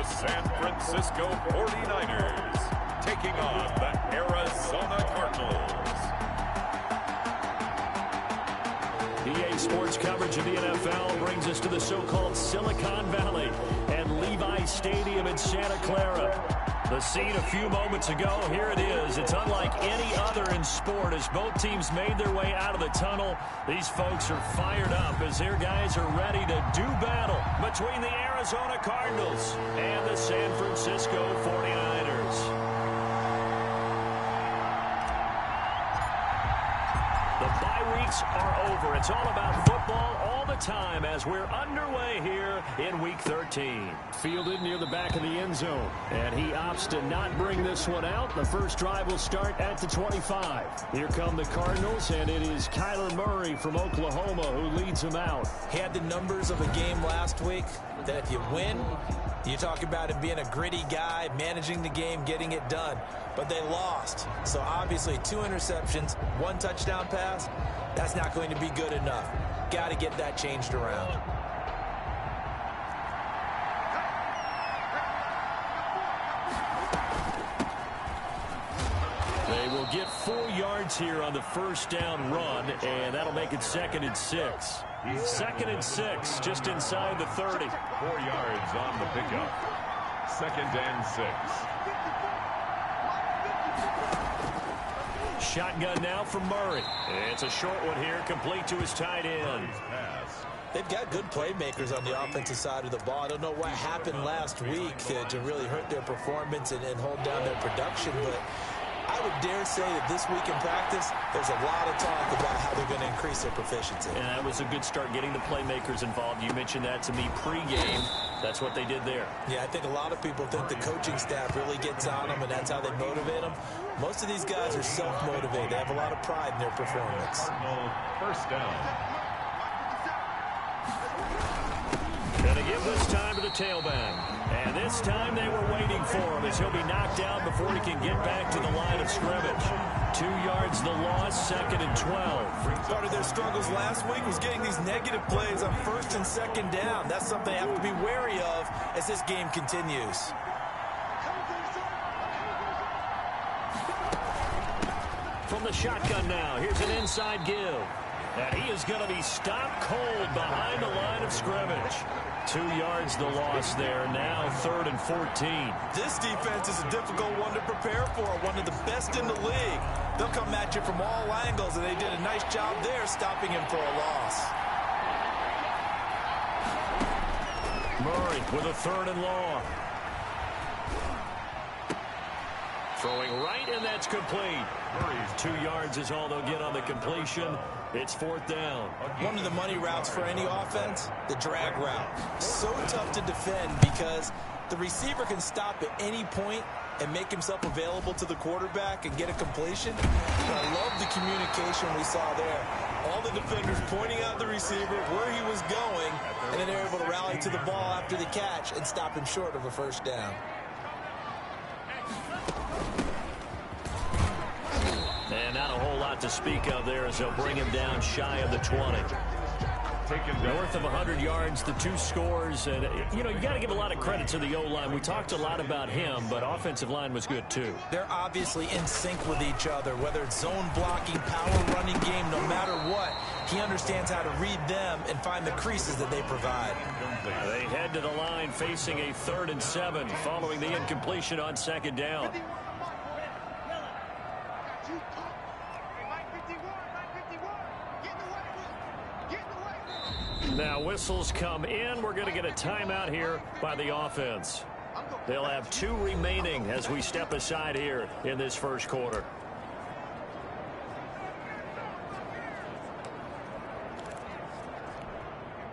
San Francisco 49ers, taking on the Arizona Cardinals. EA Sports coverage of the NFL brings us to the so-called Silicon Valley and Levi Stadium in Santa Clara. The scene a few moments ago, here it is. It's unlike any other in sport as both teams made their way out of the tunnel. These folks are fired up as their guys are ready to do battle between the Arizona Cardinals and the San Francisco 49ers. The bye weeks are over. It's all about football all the time as we're underway here in Week 13. Fielded near the back of the end zone. And he opts to not bring this one out. The first drive will start at the 25. Here come the Cardinals, and it is Kyler Murray from Oklahoma who leads them out. He had the numbers of a game last week that if you win, you talk about him being a gritty guy, managing the game, getting it done. But they lost. So obviously 2 interceptions, 1 touchdown pass, that's not going to be good enough. Got to get that changed around. They will get 4 yards here on the first down run, and that'll make it 2nd and 6. 2nd and 6, just inside the 30. 4 yards on the pickup. 2nd and 6. Shotgun now from Murray. It's a short one here, complete to his tight end. They've got good playmakers on the offensive side of the ball. I don't know what happened last week to really hurt their performance and hold down their production, but I would dare say that this week in practice, there's a lot of talk about how they're going to increase their proficiency. And that was a good start getting the playmakers involved. You mentioned that to me pregame. That's what they did there. Yeah, I think a lot of people think the coaching staff really gets on them, and that's how they motivate them. Most of these guys are self-motivated. They have a lot of pride in their performance. First down. Gonna give this time to the tailback. And this time they were waiting for him as he'll be knocked down before he can get back to the line of scrimmage. 2 yards the loss, 2nd and 12. Part of their struggles last week was getting these negative plays on 1st and 2nd down. That's something they have to be wary of as this game continues. From the shotgun now, here's an inside give. And he is going to be stopped cold behind the line of scrimmage. 2 yards the loss there. Now 3rd and 14. This defense is a difficult one to prepare for. One of the best in the league. They'll come at you from all angles, and they did a nice job there stopping him for a loss. Murray with a 3rd and long. Throwing right, and that's complete. Murray's 2 yards is all they'll get on the completion. It's 4th down. One of the money routes for any offense, the drag route. So tough to defend because the receiver can stop at any point and make himself available to the quarterback and get a completion. But I love the communication we saw there. All the defenders pointing out the receiver, where he was going, and then they're able to rally to the ball after the catch and stop him short of a first down. And not a whole lot to speak of there as they'll bring him down shy of the 20. North of 100 yards, the 2 scores. And, you know, you got to give a lot of credit to the O-line. We talked a lot about him, but offensive line was good, too. They're obviously in sync with each other, whether it's zone blocking, power running game, no matter what. He understands how to read them and find the creases that they provide. They head to the line facing a 3rd and 7 following the incompletion on 2nd down. Now whistles come in. We're going to get a timeout here by the offense. They'll have 2 remaining as we step aside here in this first quarter.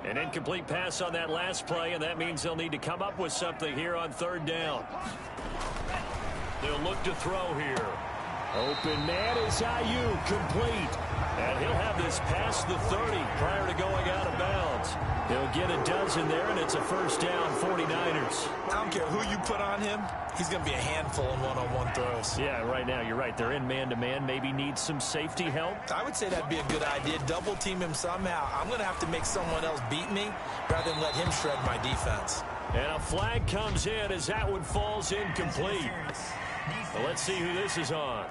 An incomplete pass on that last play, and that means they'll need to come up with something here on 3rd down. They'll look to throw here. Open man is Ayuk, complete. And he'll have this past the 30 prior to going out of bounds. He'll get a dozen there, and it's a first down, 49ers. I don't care who you put on him. He's going to be a handful in one-on-one throws. Yeah, right now you're right. They're in man-to-man. Maybe need some safety help. I would say that'd be a good idea. Double team him somehow. I'm going to have to make someone else beat me rather than let him shred my defense. And a flag comes in as that one falls incomplete. Well, let's see who this is on.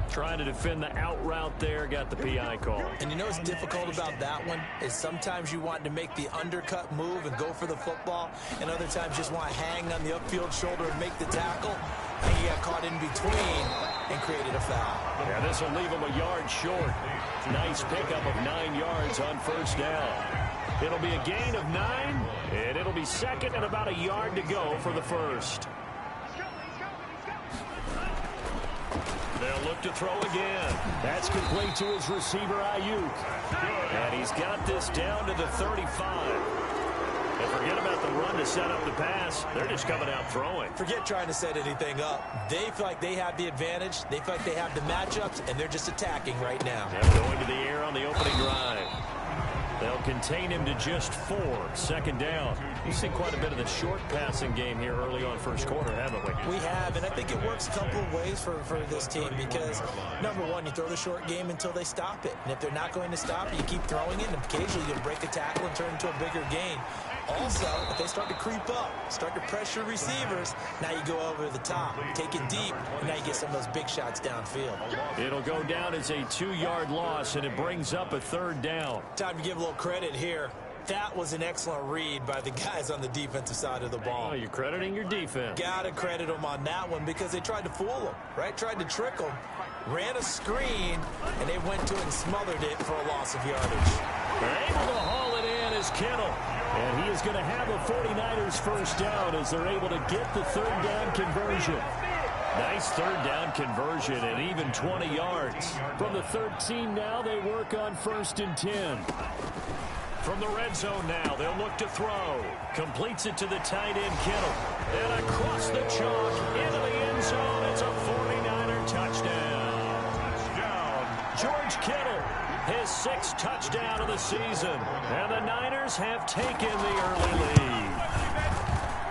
Trying to defend the out route there, got the PI call. And you know what's difficult about that one is sometimes you want to make the undercut move and go for the football, and other times just want to hang on the upfield shoulder and make the tackle. And he got caught in between and created a foul. Yeah, this will leave him a yard short. Nice pickup of 9 yards on first down. It'll be a gain of 9, and it'll be second and about a yard to go for the first. They'll look to throw again. That's complete to his receiver, Ayuk. And he's got this down to the 35. And forget about the run to set up the pass. They're just coming out throwing. Forget trying to set anything up. They feel like they have the advantage. They feel like they have the matchups, and they're just attacking right now. They're going to the air on the opening drive. They'll contain him to just 4. Second down. We've seen quite a bit of the short passing game here early on first quarter, haven't we? We have, and I think it works a couple of ways for this team because, number one, you throw the short game until they stop it. And if they're not going to stop it, you keep throwing it, and occasionally you'll break a tackle and turn into a bigger gain. Also, if they start to creep up, start to pressure receivers, now you go over the top, take it deep, and now you get some of those big shots downfield. It'll go down as a 2-yard loss, and it brings up a third down. Time to give a little credit here. That was an excellent read by the guys on the defensive side of the ball. Oh, you're crediting your defense. Got to credit them on that one because they tried to fool them, right? Tried to trick them, ran a screen, and they went to it and smothered it for a loss of yardage. They're able to haul it in as Kittle. And he is going to have a 49ers first down as they're able to get the third down conversion. Nice third down conversion and even 20 yards. From the 13 now, they work on 1st and 10. From the red zone now, they'll look to throw. Completes it to the tight end, Kittle. And across the chalk into the end zone. It's a 49er touchdown. George Kittle, his 6th touchdown of the season. And the Niners have taken the early lead.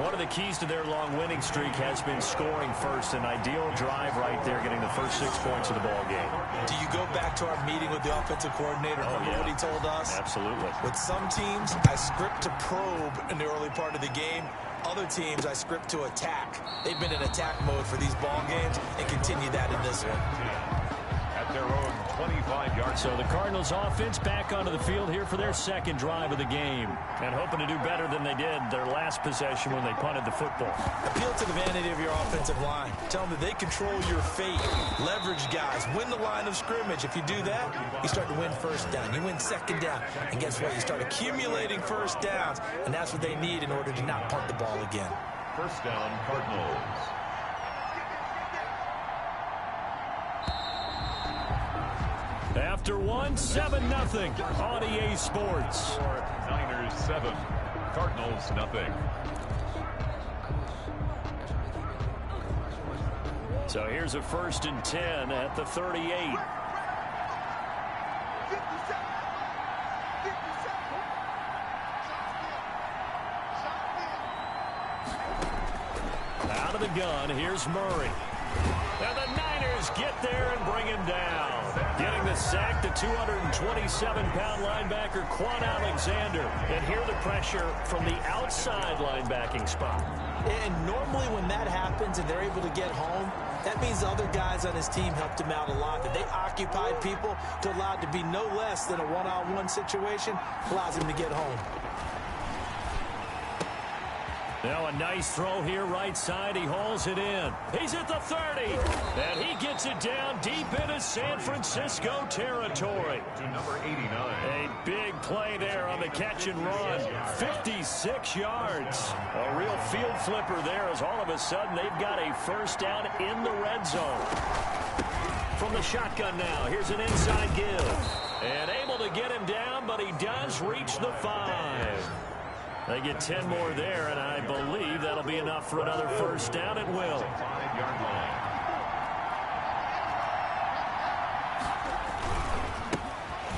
One of the keys to their long winning streak has been scoring first. An ideal drive right there, getting the first 6 points of the ball game. Do you go back to our meeting with the offensive coordinator? Remember what he told us? Absolutely. With some teams, I script to probe in the early part of the game. Other teams, I script to attack. They've been in attack mode for these ball games and continue that in this one. At their own 25-yard. So the Cardinals offense back onto the field here for their second drive of the game. And hoping to do better than they did their last possession when they punted the football. Appeal to the vanity of your offensive line. Tell them that they control your fate. Leverage guys. Win the line of scrimmage. If you do that, you start to win first down. You win second down. And guess what? You start accumulating first downs. And that's what they need in order to not punt the ball again. First down, Cardinals. After 7-0 on EA Sports. Niners 7, Cardinals nothing. So here's a 1st and 10 at the 38. Out of the gun, here's Murray. And the Niners get there and bring him down. Getting the sack, the 227-pound linebacker, Quan Alexander. And here the pressure from the outside linebacking spot. And normally when that happens and they're able to get home, that means the other guys on his team helped him out a lot. That they occupied people to allow it to be no less than a one-on-one situation, allows him to get home. Now a nice throw here right side. He hauls it in. He's at the 30. And he gets it down deep into San Francisco territory. To number 89. A big play there on the catch and run. 56 yards. A real field flipper there as all of a sudden they've got a first down in the red zone. From the shotgun now, here's an inside give. And able to get him down, but he does reach the 5. They get 10 more there, and I believe that'll be enough for another first down. It will. 5-yard line.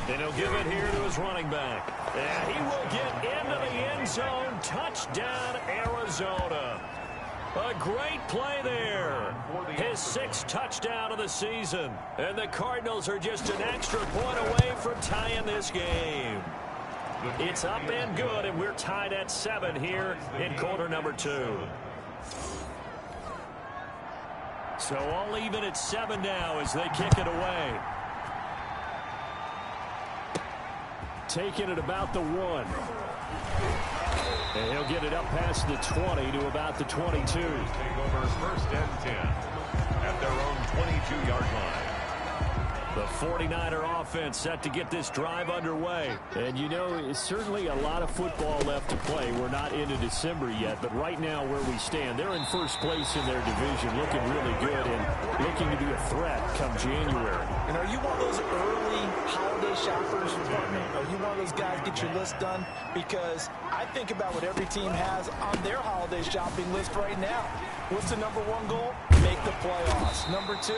And he'll give it here to his running back. And he will get into the end zone. Touchdown, Arizona. A great play there. His 6th touchdown of the season. And the Cardinals are just an extra point away from tying this game. It's up and good, and we're tied at 7 here in quarter number 2. So all even at 7 now as they kick it away. Taking it about the 1. And he'll get it up past the 20 to about the 22. Take over first and 10 at their own 22-yard line. The 49er offense set to get this drive underway. And you know, it's certainly a lot of football left to play. We're not into December yet, but right now where we stand, they're in first place in their division, looking really good and looking to be a threat come January. And are you one of those early holiday shoppers, partner? Are you one of those guys get your list done? Because I think about what every team has on their holiday shopping list right now. What's the number 1 goal? Make the playoffs. Number 2,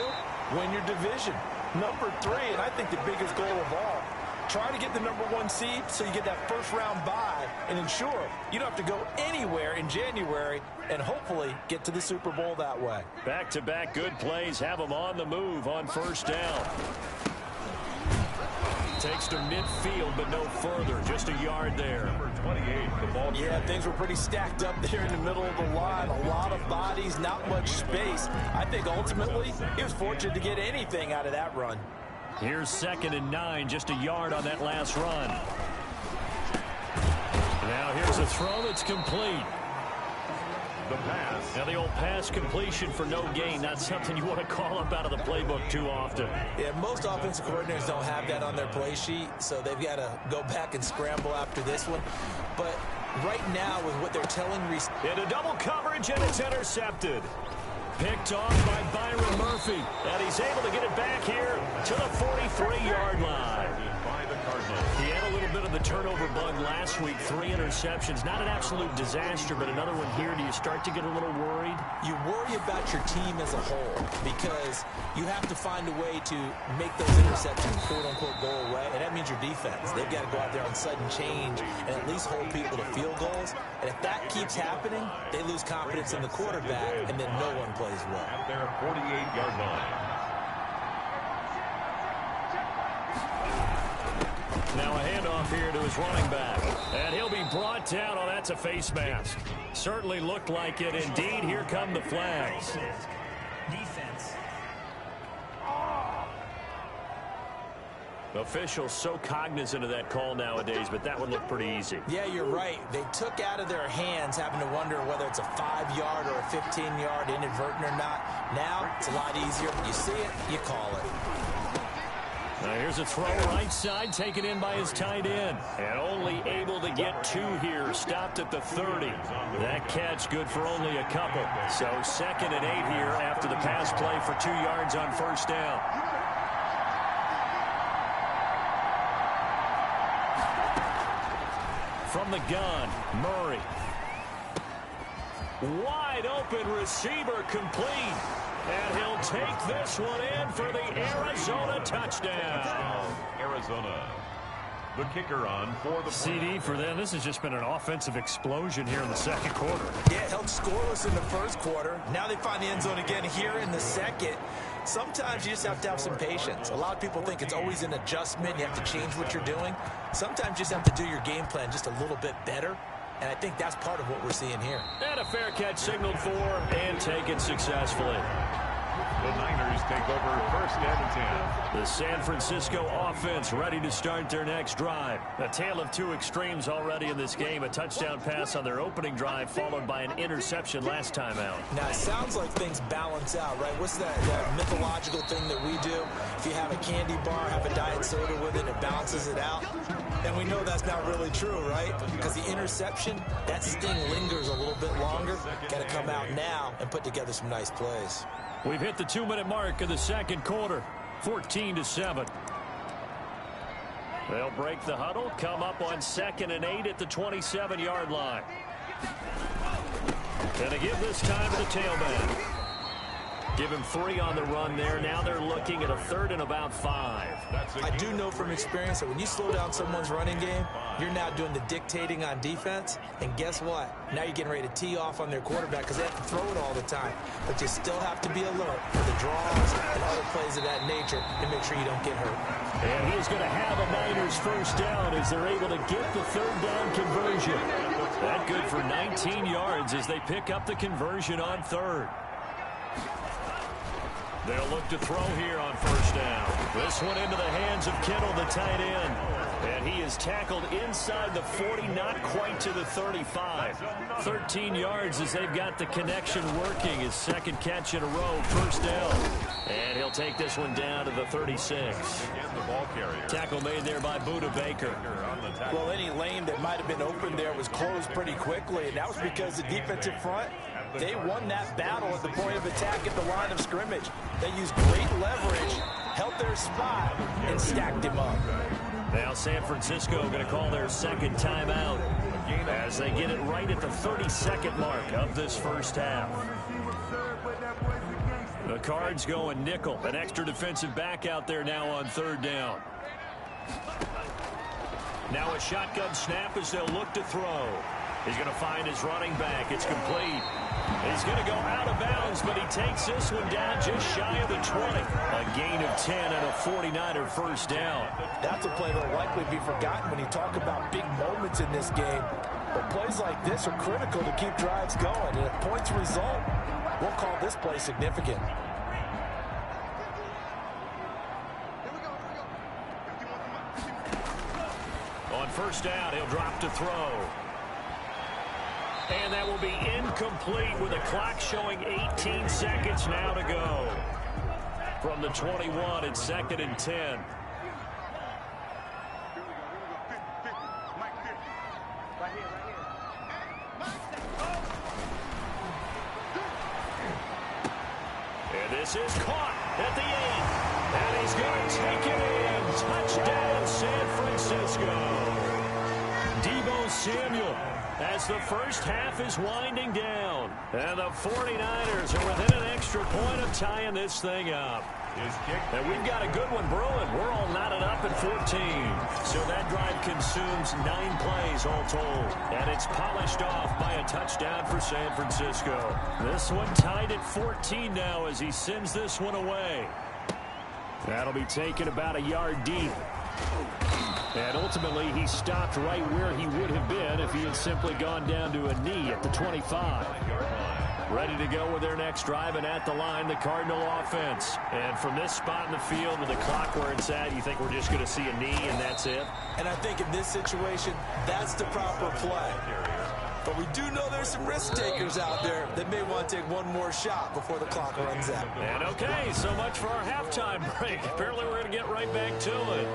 win your division. Number 3, and I think the biggest goal of all, try to get the number 1 seed so you get that first-round bye and ensure you don't have to go anywhere in January and hopefully get to the Super Bowl that way. Back-to-back good plays have them on the move on first down. Takes to midfield, but no further. Just a yard there. Number 28, the ball. Yeah, things were pretty stacked up there in the middle of the line. A lot of bodies, not much space. I think ultimately he was fortunate to get anything out of that run. Here's 2nd and 9, just a yard on that last run. Now here's a throw that's complete. The pass. Now the old pass completion for no gain, not something you want to call up out of the playbook too often. Yeah, most offensive coordinators don't have that on their play sheet, so they've got to go back and scramble after this one. But right now with what they're telling into double coverage, and it's intercepted. Picked off by Byron Murphy, and he's able to get it back here to the 43-yard line. He had a little bit of the turnover bug last week, 3 interceptions. Not an absolute disaster, but another one here. Do you start to get a little worried? You worry about your team as a whole because you have to find a way to make those interceptions, quote-unquote, go away, and that means your defense. They've got to go out there on sudden change and at least hold people to field goals. And if that keeps happening, they lose confidence in the quarterback, and then no one plays well. At their 48-yard line. Now a handoff here to his running back. And he'll be brought down. Oh, that's a face mask. Certainly looked like it. Indeed, here come the flags. Defense. Officials so cognizant of that call nowadays, but that one looked pretty easy. Yeah, you're right. They took out of their hands having to wonder whether it's a 5-yard or a 15-yard inadvertent or not. Now, it's a lot easier. You see it, you call it. Now here's a throw right side, taken in by his tight end. And only able to get 2 here, stopped at the 30. That catch good for only a couple. So 2nd and 8 here after the pass play for 2 yards on first down. From the gun, Murray. Wide open receiver complete. And he'll take this one in for the Arizona touchdown. Arizona. The kicker on for the CD for them. This has just been an offensive explosion here in the second quarter. Yeah, held scoreless in the first quarter. Now they find the end zone again here in the second. Sometimes you just have to have some patience. A lot of people think it's always an adjustment. You have to change what you're doing. Sometimes you just have to do your game plan just a little bit better. And I think that's part of what we're seeing here. And a fair catch signaled for and taken successfully. The Niners take over first and 10. The San Francisco offense ready to start their next drive. A tale of 2 extremes already in this game. A touchdown pass on their opening drive followed by an interception last time out. Now, it sounds like things balance out, right? What's that mythological thing that we do? If you have a candy bar, have a diet soda with it, it balances it out. And we know that's not really true, right? Because the interception, that sting lingers a little bit longer. Got to come out now and put together some nice plays. We've hit the 2-minute mark of the second quarter, 14-7. They'll break the huddle, come up on 2nd and 8 at the 27-yard line. And they give this time to the tailback. Give him 3 on the run there. Now they're looking at a 3rd and about 5. I do know from experience that when you slow down someone's running game, you're now doing the dictating on defense. And guess what? Now you're getting ready to tee off on their quarterback because they have to throw it all the time. But you still have to be alert for the draws and other plays of that nature to make sure you don't get hurt. And he's going to have a Niners first down as they're able to get the third down conversion. That good for 19 yards as they pick up the conversion on third. They'll look to throw here on first down. This one into the hands of Kittle, the tight end. And he is tackled inside the 40, not quite to the 35. 13 yards as they've got the connection working. His second catch in a row, first down. And he'll take this one down to the 36. Tackle made there by Budda Baker. Well, any lane that might have been open there was closed pretty quickly, and that was because the defensive front, they won that battle at the point of attack at the line of scrimmage. They used great leverage, held their spot, and stacked him up. Now San Francisco going to call their second timeout as they get it right at the 32nd mark of this first half. The Cards going nickel. An extra defensive back out there now on third down. Now a shotgun snap as they'll look to throw. He's going to find his running back. It's complete. He's going to go out of bounds, but he takes this one down just shy of the 20. A gain of 10 and a 49er first down. That's a play that will likely be forgotten when you talk about big moments in this game. But plays like this are critical to keep drives going. And if points result, we'll call this play significant. On first down, he'll drop to throw. And that will be incomplete with the clock showing 18 seconds now to go. From the 21, it's second and 10. And this is caught at the 8. And he's going to take it in. Touchdown, San Francisco. Deebo Samuel, as the first half is winding down. And the 49ers are within an extra point of tying this thing up. And we've got a good one brewing. We're all knotted up at 14. So that drive consumes 9 plays all told. And it's polished off by a touchdown for San Francisco. This one tied at 14 now as he sends this one away. That'll be taken about a yard deep. And ultimately, he stopped right where he would have been if he had simply gone down to a knee at the 25. Ready to go with their next drive, and at the line, the Cardinal offense. And from this spot in the field with the clock where it's at, you think we're just going to see a knee and that's it? And I think in this situation, that's the proper play. But we do know there's some risk takers out there that may want to take one more shot before the clock runs out. And okay, so much for our halftime break. Apparently we're going to get right back to it.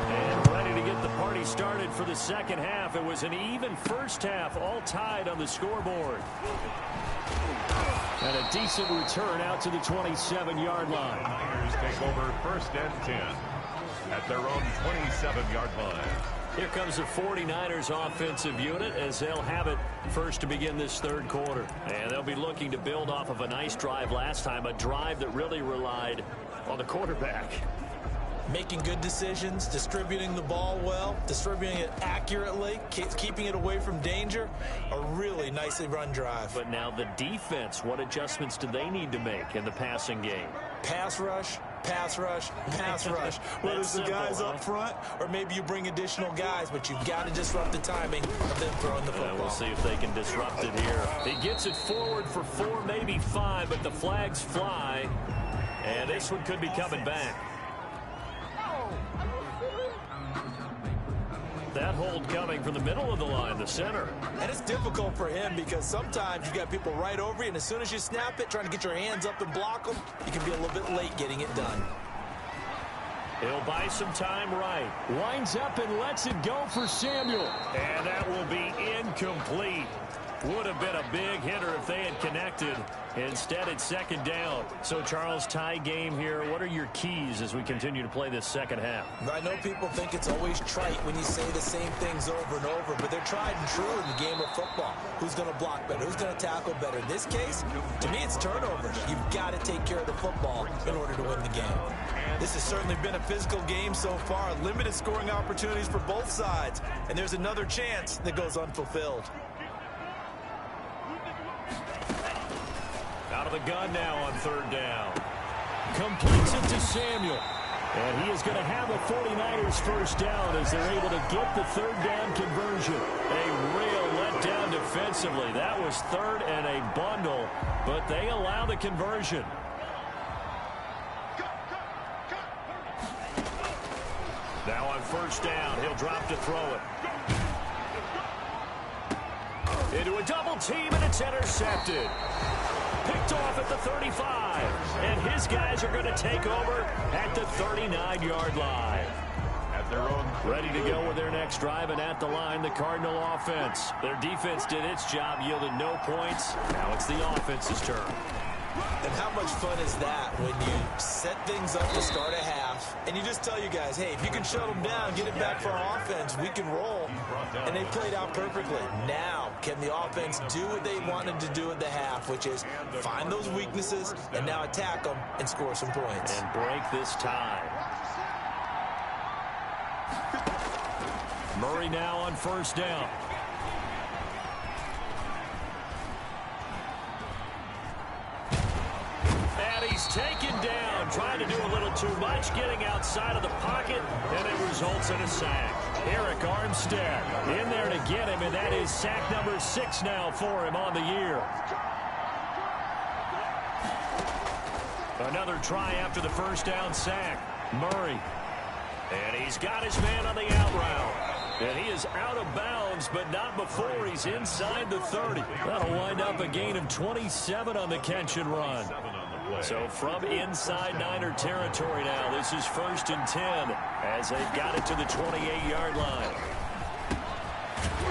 And ready to get the party started for the second half. It was an even first half, all tied on the scoreboard. And a decent return out to the 27-yard line. Niners take over first and 10 at their own 27-yard line. Here comes the 49ers offensive unit as they'll have it first to begin this third quarter. And they'll be looking to build off of a nice drive last time, a drive that really relied on the quarterback. Making good decisions, distributing the ball well, distributing it accurately, keeping it away from danger. A really nicely run drive. But now the defense, what adjustments do they need to make in the passing game? Pass rush, pass rush, pass rush. Whether it's the guys up front or maybe you bring additional guys, but you've got to disrupt the timing of them throwing the football. We'll see if they can disrupt it here. He gets it forward for 4, maybe 5, but the flags fly. And this one could be coming back. That hold coming from the middle of the line, the center. And it's difficult for him because sometimes you got people right over you, and as soon as you snap it, trying to get your hands up and block them, you can be a little bit late getting it done. He'll buy some time right. Winds up and lets it go for Samuel. And that will be incomplete. Would have been a big hitter if they had connected. Instead, it's second down. So, Charles, tie game here. What are your keys as we continue to play this second half? I know people think it's always trite when you say the same things over and over, but they're tried and true in the game of football. Who's going to block better? Who's going to tackle better? In this case, to me, it's turnovers. You've got to take care of the football in order to win the game. This has certainly been a physical game so far. Limited scoring opportunities for both sides. And there's another chance that goes unfulfilled. Out of the gun now on third down. Completes it to Samuel. And he is going to have a 49ers first down as they're able to get the third down conversion. A real letdown defensively. That was third and a bundle, but they allow the conversion. Now on first down, he'll drop to throw it. Into a double team, and it's intercepted. Picked off at the 35. And his guys are going to take over at the 39-yard line. At their own. Ready to go with their next drive, and at the line, the Cardinal offense. Their defense did its job, yielded no points. Now it's the offense's turn. And how much fun is that when you set things up to start a half and you just tell you guys, hey, if you can shut them down, get it back for our offense, we can roll. And they played out perfectly. Now, can the offense do what they wanted to do at the half, which is find those weaknesses and now attack them and score some points. And break this tie. Murray now on first down. He's taken down, trying to do a little too much, getting outside of the pocket, and it results in a sack. Eric Armstead in there to get him, and that is sack number 6 now for him on the year. Another try after the first down sack. Murray. And he's got his man on the out route. And he is out of bounds, but not before he's inside the 30. That'll wind up a gain of 27 on the catch and run. So from inside Niner territory now, this is 1st and 10 as they've got it to the 28-yard line.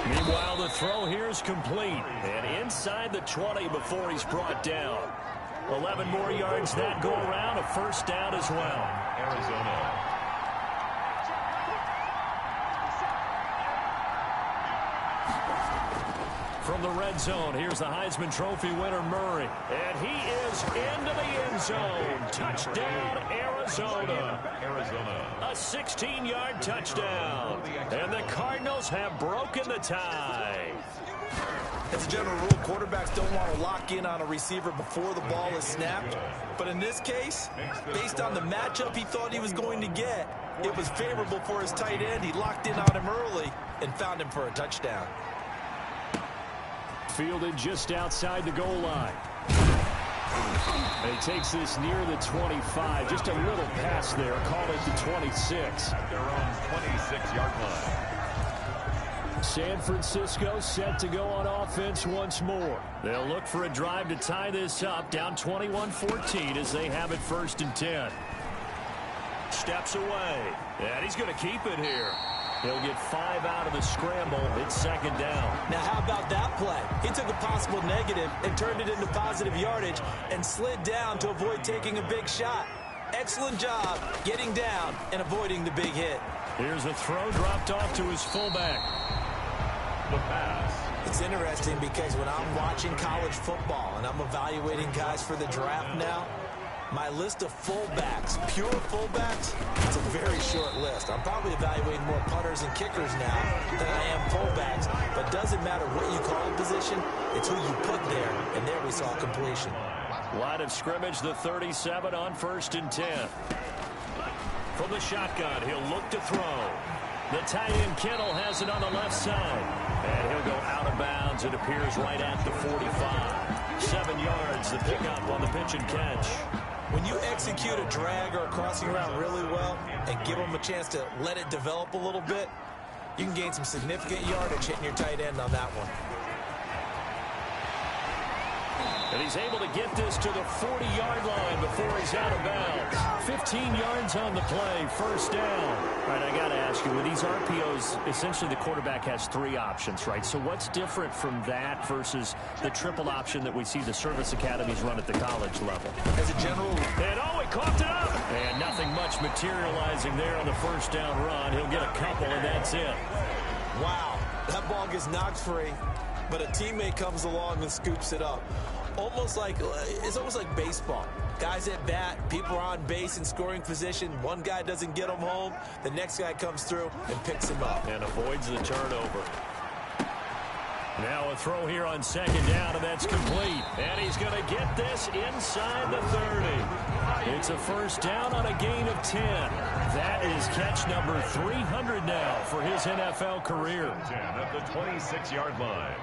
Meanwhile, the throw here is complete. And inside the 20 before he's brought down. 11 more yards that go around, a first down as well. Arizona. From the red zone, here's the Heisman Trophy winner, Murray. And he is into the end zone. Touchdown, Arizona. A 16-yard touchdown. And the Cardinals have broken the tie. As a general rule, quarterbacks don't want to lock in on a receiver before the ball is snapped. But in this case, based on the matchup he thought he was going to get, it was favorable for his tight end. He locked in on him early and found him for a touchdown. Fielded just outside the goal line. And he takes this near the 25. Just a little pass there. Call it the 26. At their own 26-yard line. San Francisco set to go on offense once more. They'll look for a drive to tie this up. Down 21-14 as they have it 1st and 10. Steps away. And he's going to keep it here. He'll get 5 out of the scramble. It's 2nd down. Now, how about that play? He took a possible negative and turned it into positive yardage and slid down to avoid taking a big shot. Excellent job getting down and avoiding the big hit. Here's a throw dropped off to his fullback. The pass. It's interesting because when I'm watching college football and I'm evaluating guys for the draft now, my list of fullbacks, pure fullbacks, it's a very short list. I'm probably evaluating more punters and kickers now than I am fullbacks. But it doesn't matter what you call the position, it's who you put there. And there we saw completion. Line of scrimmage, the 37 on 1st and 10. From the shotgun, he'll look to throw. The tight end Kittle has it on the left side. And he'll go out of bounds. It appears right at the 45. 7 yards, the pickup on the pitch and catch. When you execute a drag or a crossing route really well and give them a chance to let it develop a little bit, you can gain some significant yardage hitting your tight end on that one. And he's able to get this to the 40-yard line before he's out of bounds. 15 yards on the play, 1st down. All right, I got to ask you, with these RPOs, essentially the quarterback has 3 options, right? So what's different from that versus the triple option that we see the service academies run at the college level? As a general... And he coughed it up! And nothing much materializing there on the 1st down run. He'll get a couple, and that's it. Wow, that ball gets knocked free, but a teammate comes along and scoops it up. It's almost like baseball. Guys at bat, people are on base in scoring position. One guy doesn't get him home. The next guy comes through and picks him up. And avoids the turnover. Now a throw here on second down, and that's complete. And he's going to get this inside the 30. It's a first down on a gain of 10. That is catch number 300 now for his NFL career. 10 at the 26-yard line.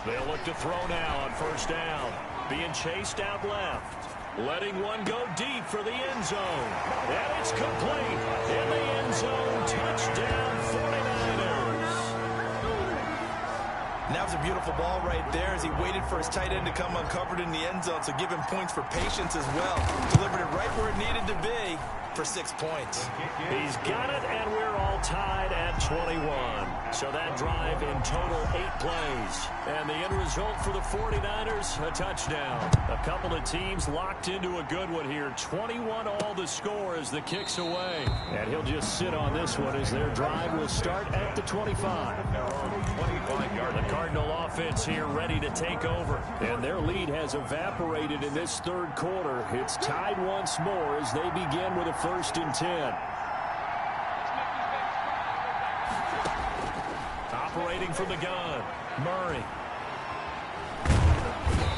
They'll look to throw now on first down. Being chased out left. Letting one go deep for the end zone. And it's complete. In the end zone. Touchdown 49ers. And that was a beautiful ball right there as he waited for his tight end to come uncovered in the end zone. So give him points for patience as well. Delivered it right where it needed to be for 6 points. He's got it, and we're all tied at 21. So that drive in total 8 plays. And the end result for the 49ers, a touchdown. A couple of teams locked into a good one here. 21 all the score as the kick's away. And he'll just sit on this one as their drive will start at the 25. The Cardinal offense here ready to take over. And their lead has evaporated in this third quarter. It's tied once more as they begin with a 1st and 10. Operating from the gun, Murray.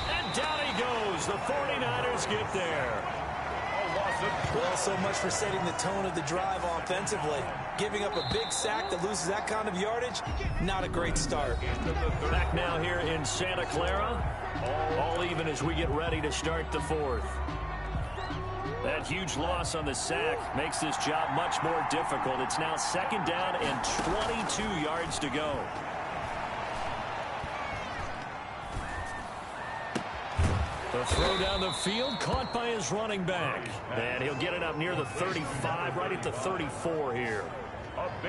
And down he goes. The 49ers get there. Well, so much for setting the tone of the drive offensively. Giving up a big sack that loses that kind of yardage, not a great start. Back now here in Santa Clara. All even as we get ready to start the 4th. That huge loss on the sack makes this job much more difficult. It's now 2nd down and 22 yards to go. The throw down the field, caught by his running back. And he'll get it up near the 35, right at the 34 here.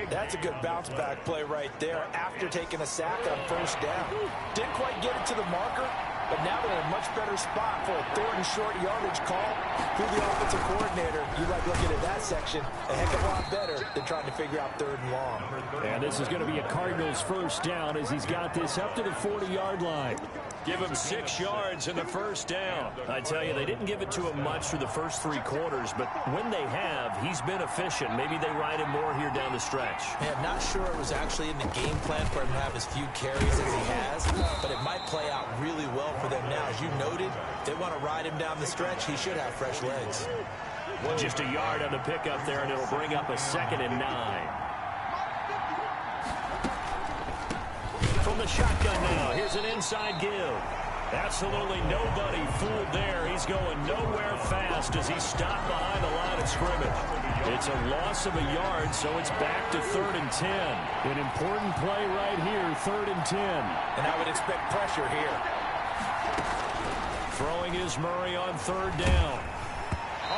That's a good bounce back play right there after taking a sack on first down. Didn't quite get it to the marker, but now they're in a much better spot for a 3rd and short yardage call. Who the offensive coordinator, you like looking at that section a heck of a lot better than trying to figure out 3rd and long. And this is going to be a Cardinals first down as he's got this up to the 40-yard line. Give him 6 yards in the first down. I tell you, they didn't give it to him much for the first 3 quarters, but when they have, he's been efficient. Maybe they ride him more here down the stretch. Yeah, I'm not sure it was actually in the game plan for him to have as few carries as he has, but it might play out really well for them now. As you noted, they want to ride him down the stretch. He should have fresh legs. Just a yard on the pickup there, and it'll bring up a 2nd and 9. From the shotgun now, here's an inside give. Absolutely nobody fooled there. He's going nowhere fast as he's stopped behind the line of scrimmage. It's a loss of a yard, so it's back to 3rd and 10. An important play right here, 3rd and 10. And I would expect pressure here. Throwing is Murray on 3rd down.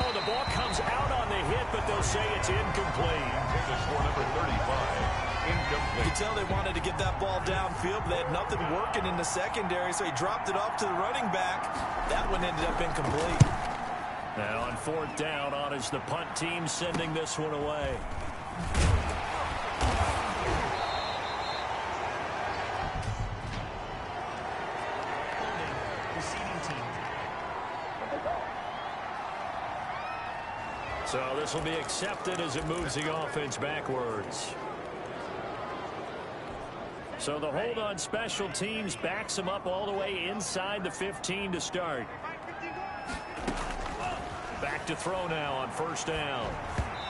Oh, the ball comes out on the hit, but they'll say it's incomplete. The score number 35. Incomplete. You could tell they wanted to get that ball downfield, but they had nothing working in the secondary, so he dropped it off to the running back. That one ended up incomplete. Now on 4th down, on is the punt team sending this one away. Receiving team. So this will be accepted as it moves the offense backwards. So the hold on special teams backs him up all the way inside the 15 to start. Back to throw now on 1st down.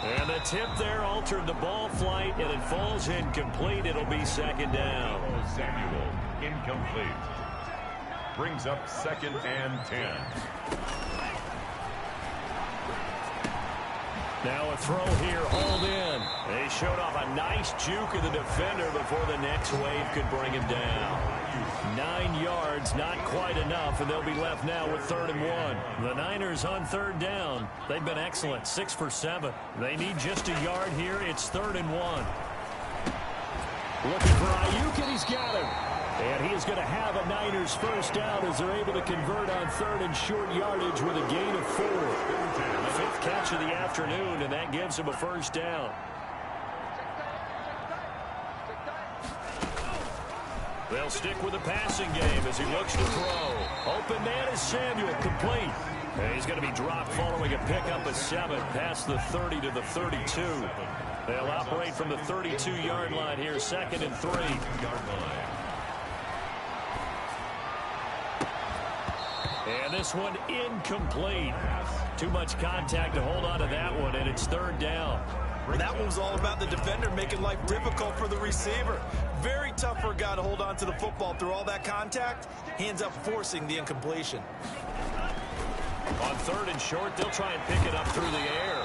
And the tip there altered the ball flight, and it falls incomplete. It'll be 2nd down. Samuel, incomplete. Brings up 2nd and 10. Now a throw here, hauled in. They showed off a nice juke of the defender before the next wave could bring him down. 9 yards, not quite enough, and they'll be left now with 3rd and 1. The Niners on 3rd down. They've been excellent, 6 for 7. They need just a yard here. It's 3rd and 1. Looking for Ayuk, and he's got him. And he is going to have a Niners first down as they're able to convert on 3rd and short yardage with a gain of 4. 5th catch of the afternoon, and that gives him a first down. They'll stick with the passing game as he looks to throw. Open man is Samuel, complete. And he's going to be dropped following a pickup of 7 past the 30 to the 32. They'll operate from the 32-yard line here, 2nd and 3. And this one incomplete. Too much contact to hold on to that one, and it's 3rd down. That one was all about the defender making life difficult for the receiver. Very tough for a guy to hold on to the football through all that contact. He ends up forcing the incompletion. On 3rd and short, they'll try and pick it up through the air.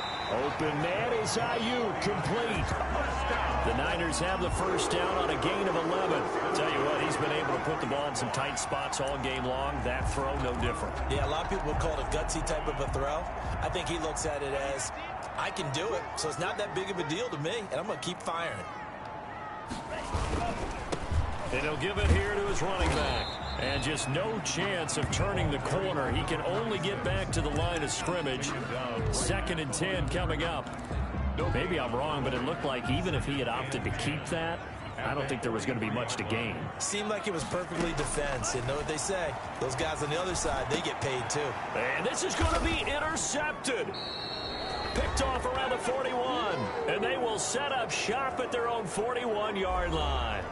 Open man is Ayuk, complete. The Niners have the first down on a gain of 11. Tell you what, he's been able to put the ball in some tight spots all game long. That throw, no different. Yeah, a lot of people would call it a gutsy type of a throw. I think he looks at it as, I can do it, so it's not that big of a deal to me, and I'm going to keep firing. And he'll give it here to his running back. And just no chance of turning the corner. He can only get back to the line of scrimmage. 2nd and 10 coming up. Maybe I'm wrong, but it looked like even if he had opted to keep that, I don't think there was going to be much to gain. Seemed like it was perfectly defense. And know what they say? Those guys on the other side, they get paid too. And this is going to be intercepted. Picked off around the 41. And they will set up shop at their own 41-yard line.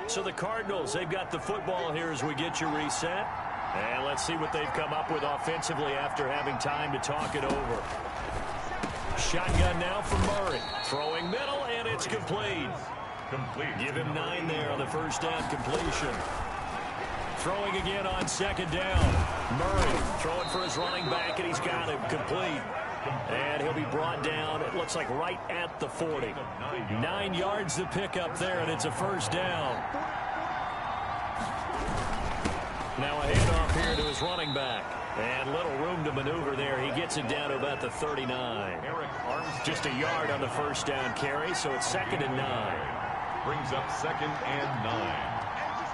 So the Cardinals, they've got the football here as we get you reset. And let's see what they've come up with offensively after having time to talk it over. Shotgun now from Murray. Throwing middle, and it's complete. Give him 9 there on the first down completion. Throwing again on 2nd down. Murray throwing for his running back, and he's got him complete. And he'll be brought down, it looks like right at the 40. 9 yards to pick up there, and it's a first down. Now a handoff here to his running back. And little room to maneuver there. He gets it down to about the 39. Just a yard on the first down carry, so it's 2nd and 9. Brings up 2nd and 9.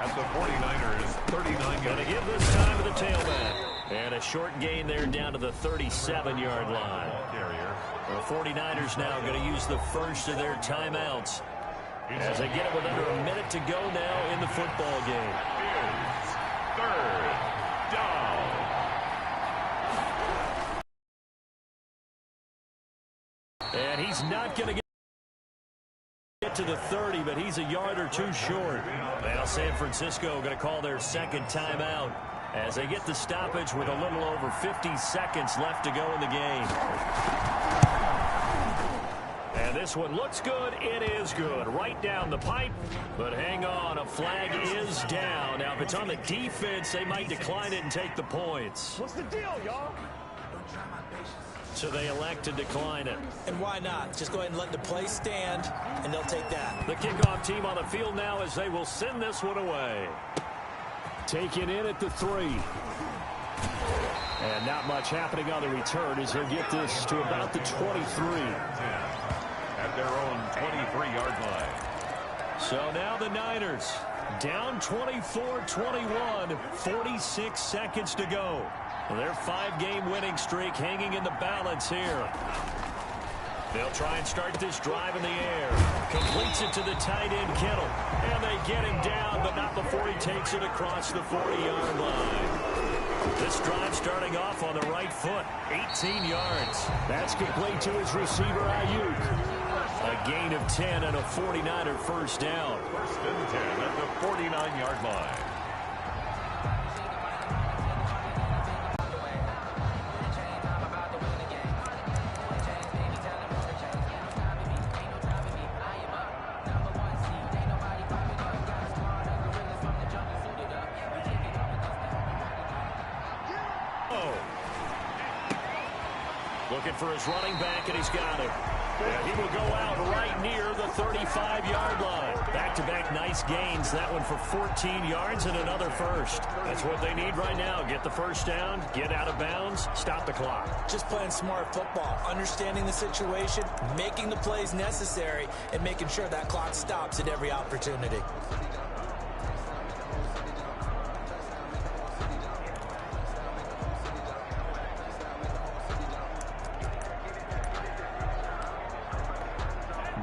At the 49ers, 39 yards. Going to give this time to the tailback. And a short gain there down to the 37-yard line. The 49ers now going to use the first of their timeouts as they get it with under a minute to go now in the football game. 3rd down. And he's not going to get to the 30, but he's a yard or 2 short. Now San Francisco going to call their 2nd timeout as they get the stoppage with a little over 50 seconds left to go in the game. And this one looks good. It is good. Right down the pipe. But hang on, a flag is down. Now, if it's on the defense, they might decline it and take the points. What's the deal, y'all? So they elect to decline it. And why not? Just go ahead and let the play stand, and they'll take that. The kickoff team on the field now as they will send this one away. Taken in at the 3. And not much happening on the return as he'll get this to about the 23. At their own 23-yard line. So now the Niners down 24-21, 46 seconds to go. Their 5-game winning streak hanging in the balance here. They'll try and start this drive in the air. Completes it to the tight end, Kittle. And they get him down, but not before he takes it across the 40-yard line. This drive starting off on the right foot, 18 yards. That's complete to his receiver, Ayuk. A gain of 10 and a 49er first down. 1st and 10 at the 49-yard line. Looking for his running back, and he's got him. And he will go out right near the 35-yard line. Back-to-back nice gains. That one for 14 yards and another first. That's what they need right now. Get the first down, get out of bounds, stop the clock. Just playing smart football, understanding the situation, making the plays necessary, and making sure that clock stops at every opportunity.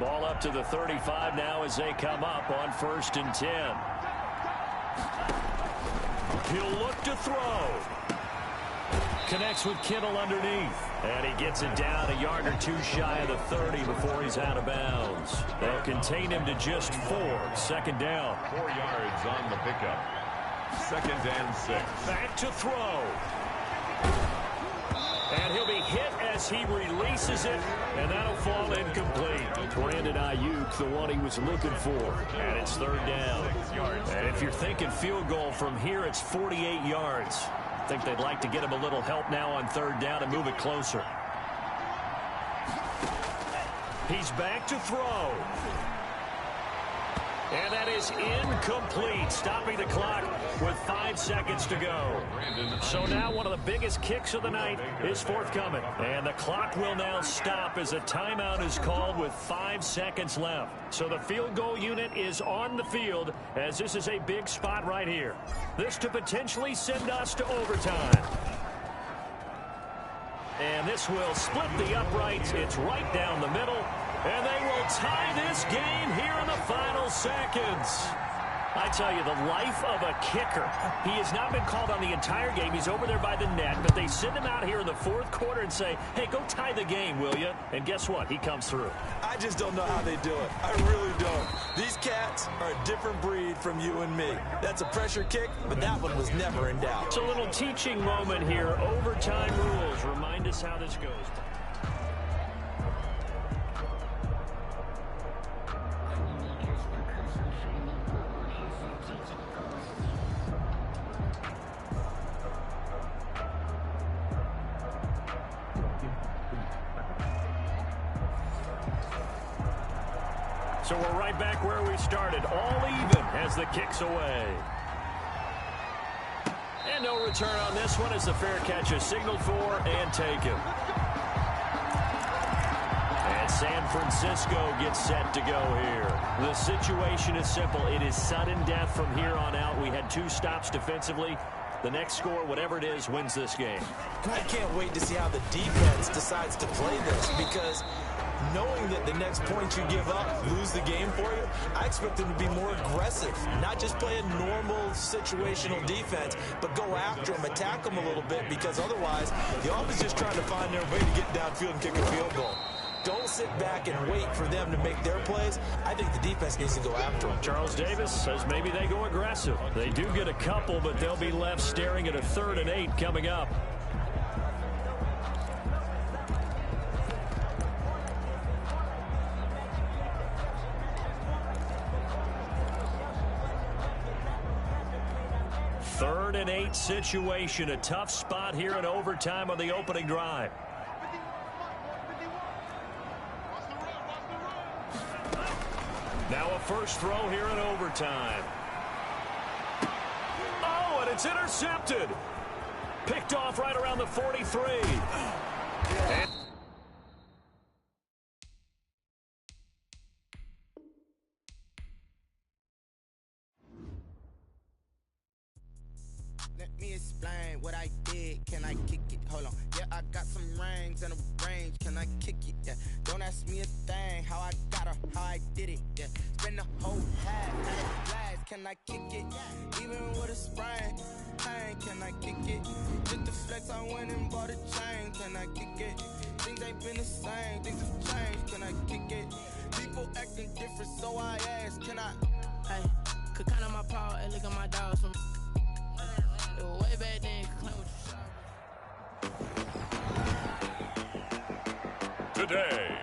Ball up to the 35 now as they come up on 1st and 10. He'll look to throw. connects with Kittle underneath. And he gets it down a yard or two shy of the 30 before he's out of bounds. They'll contain him to just 4. Second down. 4 yards on the pickup. 2nd and 6. Back to throw. And he'll be hit as he releases it, and that'll fall incomplete. Brandon Ayuk, the one he was looking for. And it's 3rd down. And if you're thinking field goal from here, it's 48 yards. I think they'd like to get him a little help now on 3rd down and move it closer. He's back to throw. And that is incomplete, stopping the clock with 5 seconds to go. So now one of the biggest kicks of the night is forthcoming. And the clock will now stop as a timeout is called with 5 seconds left. So the field goal unit is on the field as this is a big spot right here. This to potentially send us to overtime. And this will split the uprights. It's right down the middle. And they will tie this game here in the final seconds. I tell you, the life of a kicker. He has not been called on the entire game. He's over there by the net, but they send him out here in the 4th quarter and say, hey, go tie the game, will you? And guess what? He comes through. I just don't know how they do it. I really don't. These cats are a different breed from you and me. That's a pressure kick, but that one was never in doubt. It's a little teaching moment here. Overtime rules. Remind us how this goes. So we're right back where we started, all even as the kick's away. And no return on this one as the fair catch is signaled for and taken. And San Francisco gets set to go here. The situation is simple. It is sudden death from here on out. We had 2 stops defensively. The next score, whatever it is, wins this game. I can't wait to see how the defense decides to play this, because knowing that the next point you give up, lose the game for you, I expect them to be more aggressive, not just play a normal situational defense, but go after them, attack them a little bit, because otherwise the offense is just trying to find their way to get downfield and kick a field goal. Don't sit back and wait for them to make their plays. I think the defense needs to go after them. Charles Davis says maybe they go aggressive. They do get a couple, but they'll be left staring at a 3rd and 8 coming up. Third and 8 situation, a tough spot here in overtime on the opening drive. Now a first throw here in overtime. Oh, and it's intercepted. Picked off right around the 43. And let me explain what I did. Can I kick it? Hold on. Yeah, I got some rings and a range. Can I kick it? Yeah. Don't ask me a thing. How I got her, how I did it. Yeah. Spend the whole half and a blast. Can I kick it? Even with a sprain. Pain. Can I kick it? Just the flex, I went and bought a chain. Can I kick it? Things ain't been the same. Things have changed. Can I kick it? People acting different, so I ask. Can I? Hey, could count on my paw and look at my dogs from. Way back then, claim what you Today,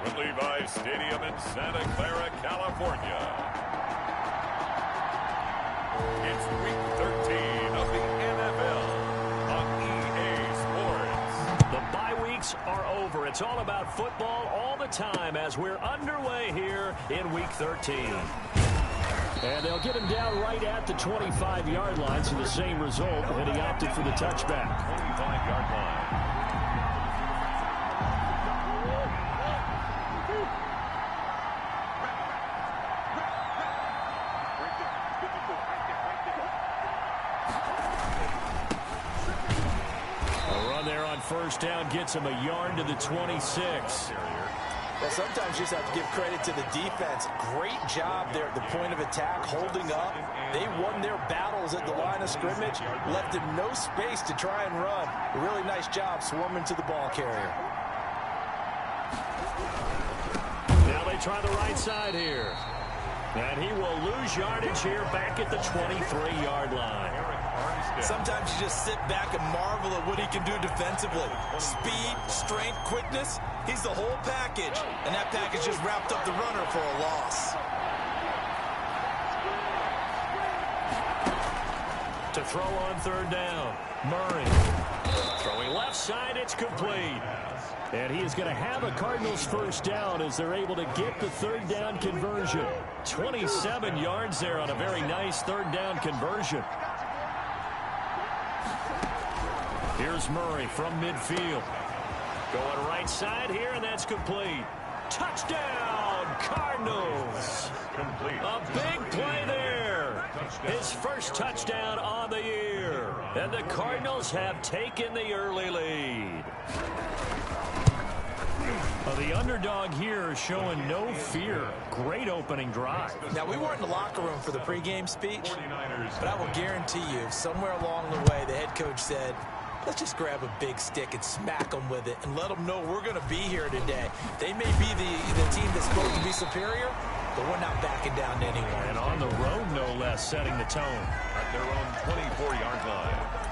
from Levi's Stadium in Santa Clara, California, it's Week 13 of the NFL on EA Sports. the bye weeks are over. It's all about football all the time as we're underway here in Week 13. And they'll get him down right at the 25-yard line, so the same result, and he opted for the touchback. 25-yard line. A run there on first down gets him a yard to the 26. Well, sometimes you just have to give credit to the defense. Great job there at the point of attack, holding up. They won their battles at the line of scrimmage, left them no space to try and run. A really nice job swarming to the ball carrier. Now they try the right side here. And he will lose yardage here back at the 23-yard line. Sometimes you just sit back and marvel at what he can do defensively. Speed, strength, quickness. He's the whole package. And that package just wrapped up the runner for a loss. To throw on third down, Murray. Throwing left side, it's complete. And he is going to have a Cardinals first down as they're able to get the third down conversion. 27 yards there on a very nice third down conversion. Here's Murray from midfield. Going right side here, and that's complete. Touchdown, Cardinals. Complete. A big play there. His first touchdown on the year. And the Cardinals have taken the early lead. The underdog here is showing no fear. Great opening drive. Now, we weren't in the locker room for the pregame speech, but I will guarantee you, somewhere along the way, the head coach said, let's just grab a big stick and smack them with it and let them know we're going to be here today. They may be the team that's supposed to be superior, but we're not backing down to anyone. And on the road, no less, setting the tone. At their own 24-yard line.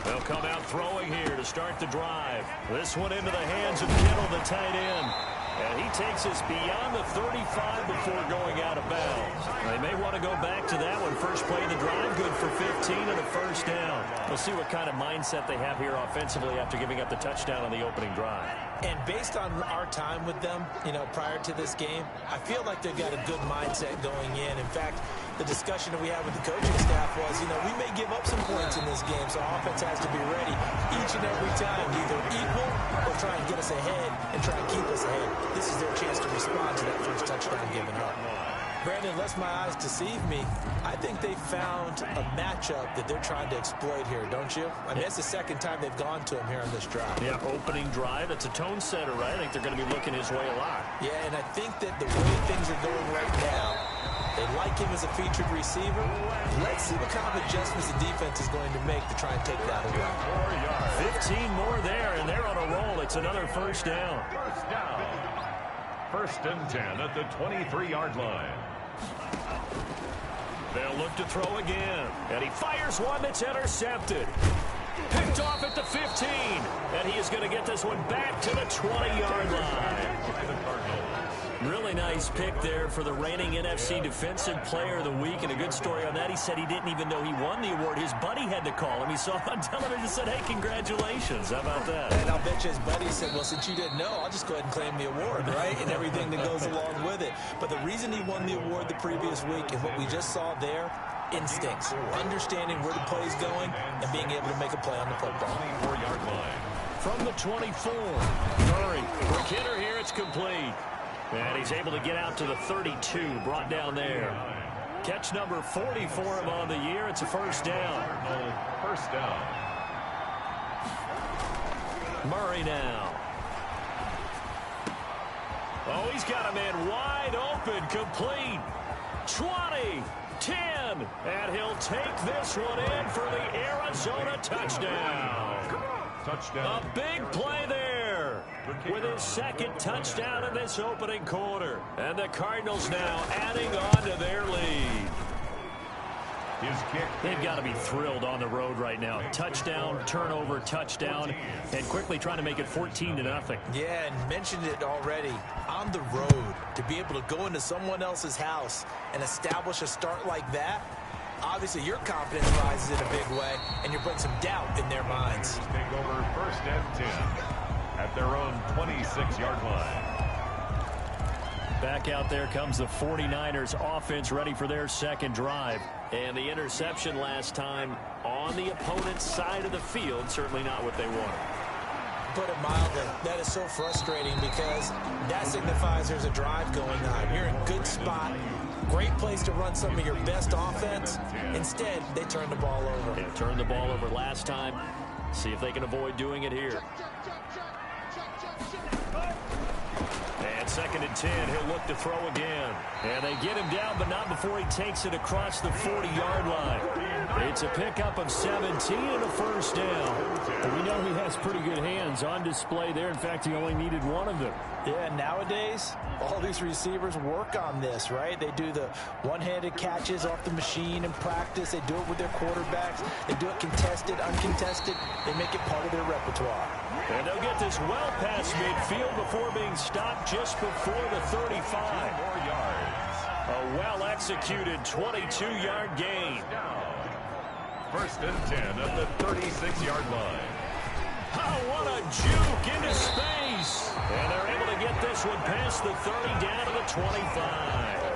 They'll come out throwing here to start the drive. This one into the hands of Kittle, the tight end. And he takes us beyond the 35 before going out of bounds. They may want to go back to that one. First play of the drive, good for 15 and a first down. We'll see what kind of mindset they have here offensively after giving up the touchdown on the opening drive. And based on our time with them, prior to this game, I feel like they've got a good mindset going in. In fact, the discussion that we had with the coaching staff was, we may give up some points in this game, so our offense has to be ready each and every time, either equal or try and get us ahead and try and keep us ahead. This is their chance to respond to that first touchdown given up. Brandon, lest my eyes deceive me, I think they found a matchup that they're trying to exploit here, don't you? I mean, it's the second time they've gone to him here on this drive. Yeah, opening drive. It's a tone setter, right? I think they're going to be looking his way a lot. Yeah, and I think that the way things are going right now, they like him as a featured receiver. Let's see what kind of adjustments the defense is going to make to try and take that away. 15 more there, and they're on a roll. It's another first down. First down. First and 10 at the 23-yard line. They'll look to throw again. And he fires one that's intercepted. Picked off at the 15. And he is going to get this one back to the 20-yard line. Really nice pick there for the reigning NFC Defensive Player of the Week. And a good story on that. He said he didn't even know he won the award. His buddy had to call him. He saw it on television and said, hey, congratulations. How about that? And I'll bet you his buddy said, well, since you didn't know, I'll just go ahead and claim the award, right? And everything that goes along with it. But the reason he won the award the previous week and what we just saw there, instincts, understanding where the play is going and being able to make a play on the football. 24-yard line. From the 24, Murray. Quick hitter here, it's complete. And he's able to get out to the 32, brought down there. Catch number 40 for him on the year. It's a first down. First down. Murray now. Oh, he's got a man wide open, complete. 20, 10, and he'll take this one in for the Arizona touchdown. Touchdown. A big play there with his second touchdown in this opening quarter. And the Cardinals now adding on to their lead. His kick. They've got to be thrilled on the road right now. Touchdown, turnover, touchdown, and quickly trying to make it 14-0. Yeah, and mentioned it already. On the road, to be able to go into someone else's house and establish a start like that, obviously your confidence rises in a big way, and you're putting some doubt in their minds. Take over first and 10 at their own 26-yard line. Back out there comes the 49ers offense ready for their second drive. And the interception last time on the opponent's side of the field, certainly not what they wanted. Put it mildly, that is so frustrating because that signifies there's a drive going on. You're in a good spot. Great place to run some of your best offense. Instead, they turn the ball over. Yeah, turned the ball over last time. See if they can avoid doing it here. And 2nd and 10, he'll look to throw again. And they get him down, but not before he takes it across the 40-yard line. It's a pickup of 17 and a first down. And we know he has pretty good hands on display there. In fact, he only needed one of them. Yeah, nowadays, all these receivers work on this, right? They do the one-handed catches off the machine in practice. They do it with their quarterbacks. They do it contested, uncontested. They make it part of their repertoire. And they'll get this well past midfield before being stopped just before the 35. More yards. A well-executed 22-yard gain. 1st and 10 at the 36-yard line. Oh, what a juke into space. And they're able to get this one past the 30 down to the 25.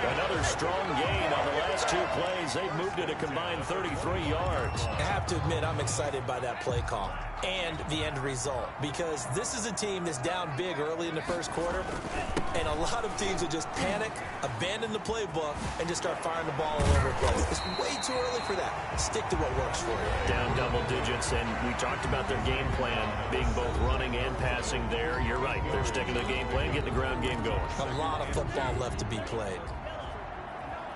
Another strong gain on the last 2 plays. They've moved it a combined 33 yards. I have to admit, I'm excited by that play call and the end result, because this is a team that's down big early in the first quarter, and a lot of teams will just panic, abandon the playbook, and just start firing the ball all over the place. It's way too early for that. Stick to what works for you. Down double digits, and we talked about their game plan being both running and passing there. You're right. They're sticking to the game plan, getting the ground game going. A lot of football left to be played.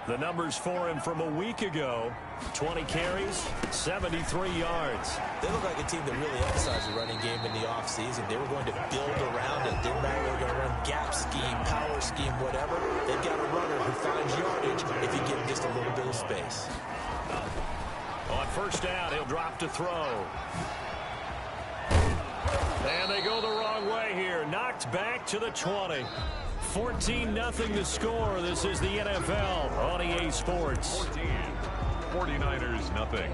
The numbers for him from a week ago: 20 carries, 73 yards. They look like a team that really emphasized the running game in the offseason. They were going to build around it. Didn't matter if they were going to run gap scheme, power scheme, whatever. They've got a runner who finds yardage if you give him just a little bit of space. On 1st down, he'll drop to throw. And they go the wrong way here. Knocked back to the 20. 14-0 the score. This is the NFL on EA Sports. 49ers nothing.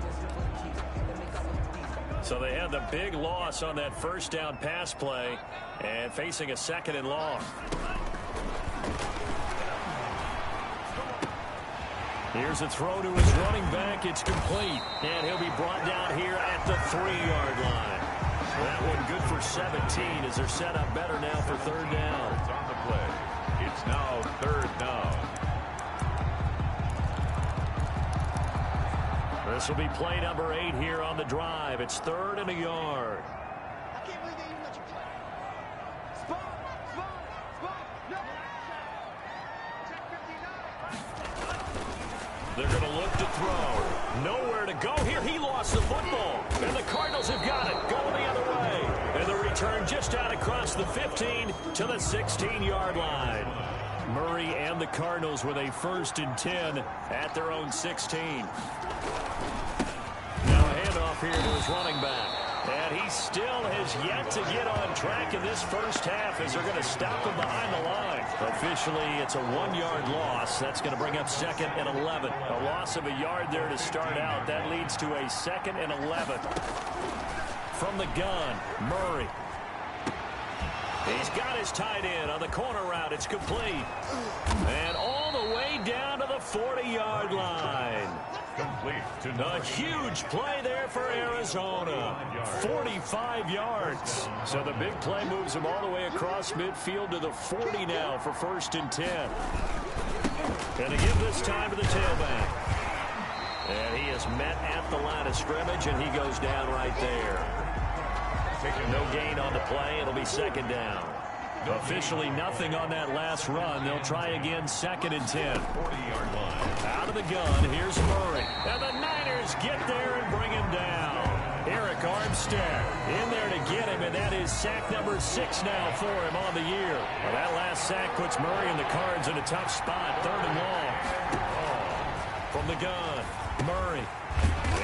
So they had the big loss on that 1st down pass play and facing a 2nd and long. Here's a throw to his running back. It's complete. And he'll be brought down here at the 3-yard line. That one good for 17 as they're set up better now for 3rd down. It's on the play. It's now 3rd down. This will be play number 8 here on the drive. It's 3rd and a yard. I can't believe they even let you play. Spot. No. They're going to look to throw. Nowhere to go here. He lost the football. And the Cardinals have got it. Going the other way. And the return just out across the 15 to the 16-yard line. Murray and the Cardinals with a 1st and 10 at their own 16. Now a handoff here to his running back. And he still has yet to get on track in this first half as they're going to stop him behind the line. Officially, it's a 1-yard loss. That's going to bring up 2nd and 11. A loss of a yard there to start out. That leads to a 2nd and 11. From the gun, Murray. He's got his tight end on the corner route. It's complete. And all the way down to the 40-yard line. Complete to A huge play there for Arizona. 45 yards. So the big play moves him all the way across midfield to the 40 now for 1st and 10. And to give this time to the tailback. And he is met at the line of scrimmage, and he goes down right there. Taking no gain on the play. It'll be 2nd down. Officially nothing on that last run. They'll try again 2nd and 10. 40-yard line. Out of the gun, here's Murray. And the Niners get there and bring him down. Eric Armstead in there to get him, and that is sack number 6 now for him on the year. Well, that last sack puts Murray and the Cards in a tough spot. 3rd and long. From the gun, Murray.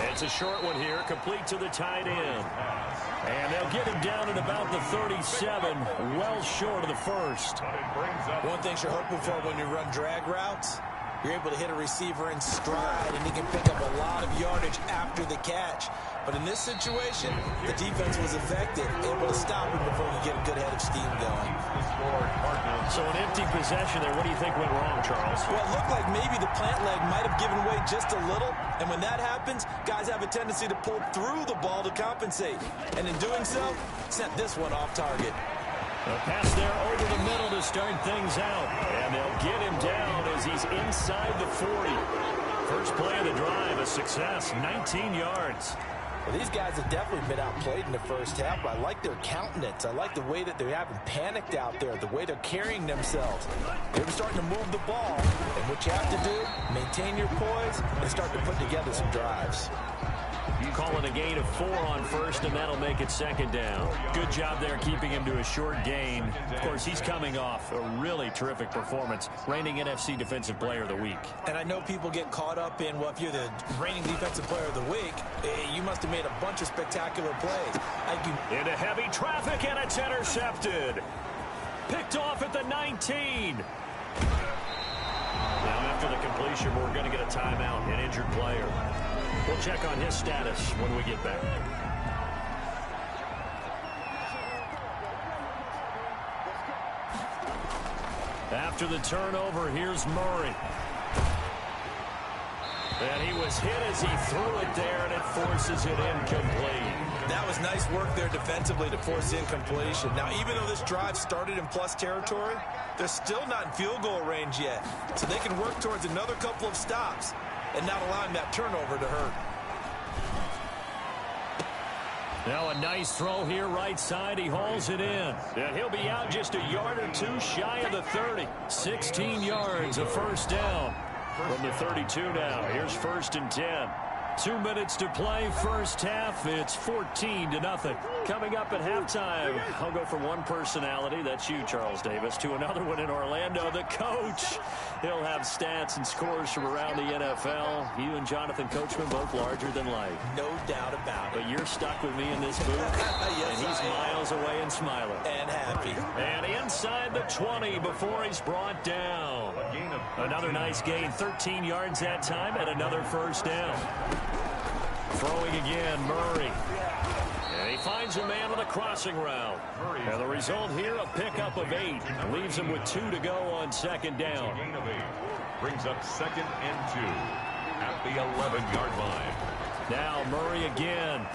It's a short one here, complete to the tight end. And they'll get him down at about the 37, well short of the 1st. One thing you're hoping for when you run drag routes, you're able to hit a receiver in stride, and he can pick up a lot of yardage after the catch. But in this situation, the defense was effective, able to stop him before he get a good head of steam going. So an empty possession there. What do you think went wrong, Charles? Well, it looked like maybe the plant leg might have given way just a little. And when that happens, guys have a tendency to pull through the ball to compensate. And in doing so, sent this one off target. A pass there over the middle to start things out. And they'll get him down as he's inside the 40. First play of the drive, a success, 19 yards. Well, these guys have definitely been outplayed in the first half, but I like their countenance. I like the way that they haven't panicked out there, the way they're carrying themselves. They're starting to move the ball, and what you have to do, maintain your poise and start to put together some drives. You call it a gain of 4 on first, and that'll make it second down. Good job there keeping him to a short gain. Of course, he's coming off a really terrific performance, reigning NFC Defensive Player of the Week. And I know people get caught up in, well, if you're the reigning Defensive Player of the Week, you must have made a bunch of spectacular plays. Into heavy traffic, and it's intercepted. Picked off at the 19. Now, after the completion, we're going to get a timeout, an injured player. We'll check on his status when we get back. After the turnover, here's Murray. And he was hit as he threw it there, and it forces it incomplete. That was nice work there defensively to force incompletion. Now, even though this drive started in plus territory, they're still not in field goal range yet. So they can work towards another couple of stops and not allowing that turnover to hurt. Now a nice throw here right side. He hauls it in. And he'll be out just a yard or two shy of the 30. 16 yards, a first down from the 32 now. Here's 1st and 10. 2 minutes to play, first half. It's 14-0. Coming up at halftime, I'll go from one personality, that's you, Charles Davis, to another one in Orlando, the coach. He'll have stats and scores from around the NFL. You and Jonathan Coachman both larger than life. No doubt about it. But you're stuck with me in this booth, yes, and he's miles away and smiling. And happy. And inside the 20 before he's brought down. Another nice gain, 13 yards that time, and another first down. Throwing again, Murray. And he finds a man on the crossing route. And the result here, a pickup of 8. Leaves him with 2 to go on second down. Gain of 8. Brings up 2nd and 2 at the 11-yard line. Now Murray again.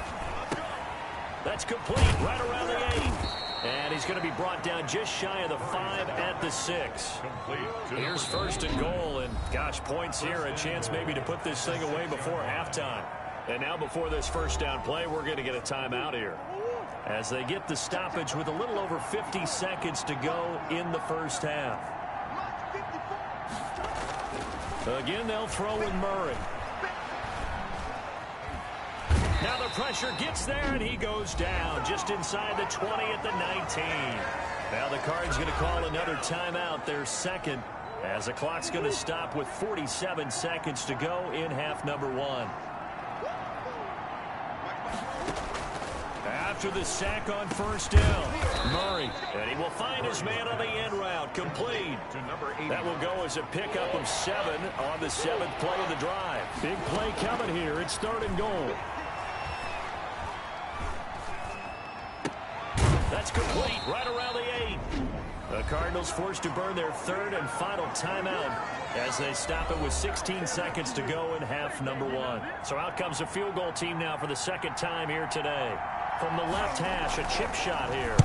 That's complete right around the 8. And he's going to be brought down just shy of the 5 at the 6. Here's 1st and goal. And gosh, points here. A chance maybe to put this thing away before halftime. And now before this first down play, we're going to get a timeout here. As they get the stoppage with a little over 50 seconds to go in the first half. Again, they'll throw with Murray. Now the pressure gets there, and he goes down just inside the 20 at the 19. Now the Cards going to call another timeout, their second, as the clock's going to stop with 47 seconds to go in half number 1. After the sack on first down, Murray, and he will find his man on the end route, complete. That will go as a pickup of 7 on the 7th play of the drive. Big play coming here. It's 3rd and goal. That's complete right around the 8. The Cardinals forced to burn their 3rd and final timeout as they stop it with 16 seconds to go in half number 1. So out comes a field goal team now for the 2nd time here today. From the left hash, a chip shot here.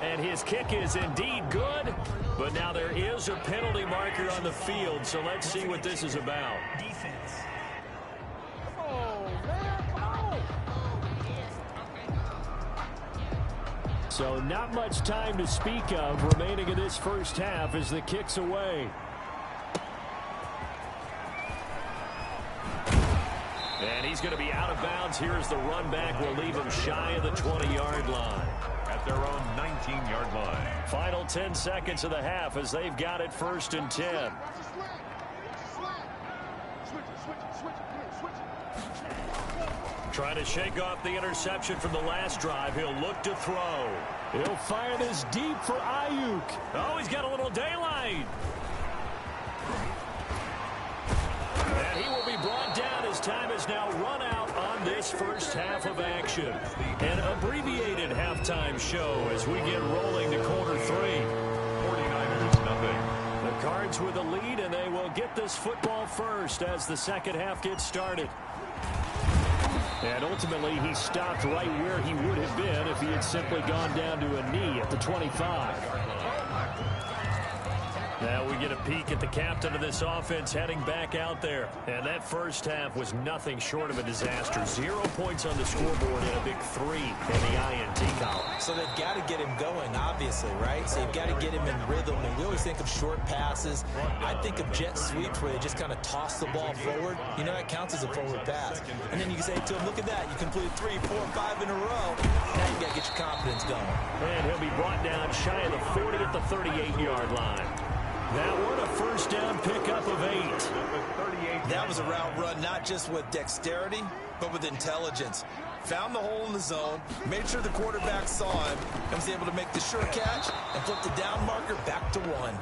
And his kick is indeed good, but now there is a penalty marker on the field, so let's see what this is about. Defense. So not much time to speak of remaining in this first half as the kick's away. And he's going to be out of bounds here as the run back will leave him shy of the 20-yard line. At their own 19-yard line. Final 10 seconds of the half as they've got it 1st and 10. Trying to shake off the interception from the last drive. He'll look to throw. He'll fire this deep for Ayuk. Oh, he's got a little daylight. And he will be brought down as time has now run out on this first half of action. An abbreviated halftime show as we get rolling to quarter 3. 49ers, nothing. The Cards with a lead, and they will get this football first as the second half gets started. And ultimately, he stopped right where he would have been if he had simply gone down to a knee at the 25. Now we get a peek at the captain of this offense heading back out there. And that first half was nothing short of a disaster. 0 points on the scoreboard and a big 3 in the INT column. So they've got to get him going, obviously, right? So you've got to get him in rhythm. And we always think of short passes. I think of jet sweeps where they just kind of toss the ball forward. You know, that counts as a forward pass. And then you can say to him, look at that. You completed 3, 4, 5 in a row. Now you got to get your confidence going. And he'll be brought down shy of the 40 at the 38-yard line. That one a first down pickup of 8. That was a route run not just with dexterity, but with intelligence. Found the hole in the zone, made sure the quarterback saw him, and was able to make the sure catch and flip the down marker back to 1.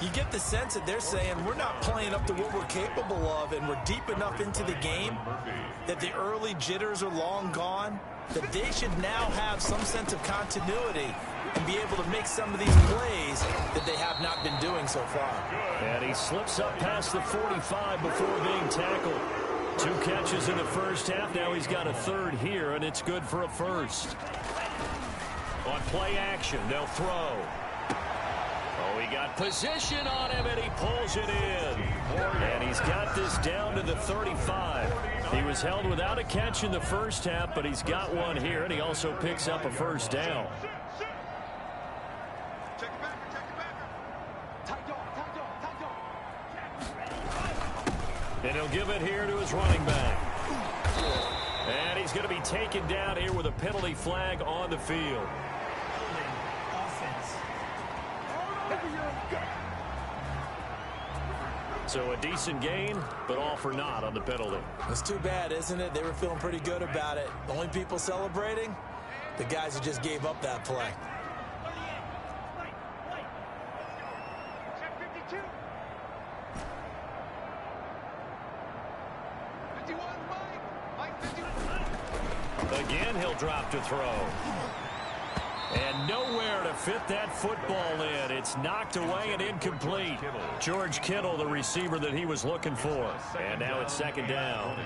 You get the sense that they're saying we're not playing up to what we're capable of, and we're deep enough into the game that the early jitters are long gone, that they should now have some sense of continuity and be able to make some of these plays that they have not been doing so far. And he slips up past the 45 before being tackled. 2 catches in the first half. Now he's got a third here, and it's good for a first. On play action, they'll throw. Oh, he got position on him, and he pulls it in. And he's got this down to the 35. He was held without a catch in the first half, but he's got one here, and he also picks up a first down. And he'll give it here to his running back. And he's going to be taken down here with a penalty flag on the field. So a decent gain, but all for naught on the penalty. It's too bad, isn't it? They were feeling pretty good about it. The only people celebrating, the guys who just gave up that play. Again, he'll drop to throw. And nowhere to fit that football in. It's knocked away and incomplete. George Kittle, the receiver that he was looking for. And now it's second down.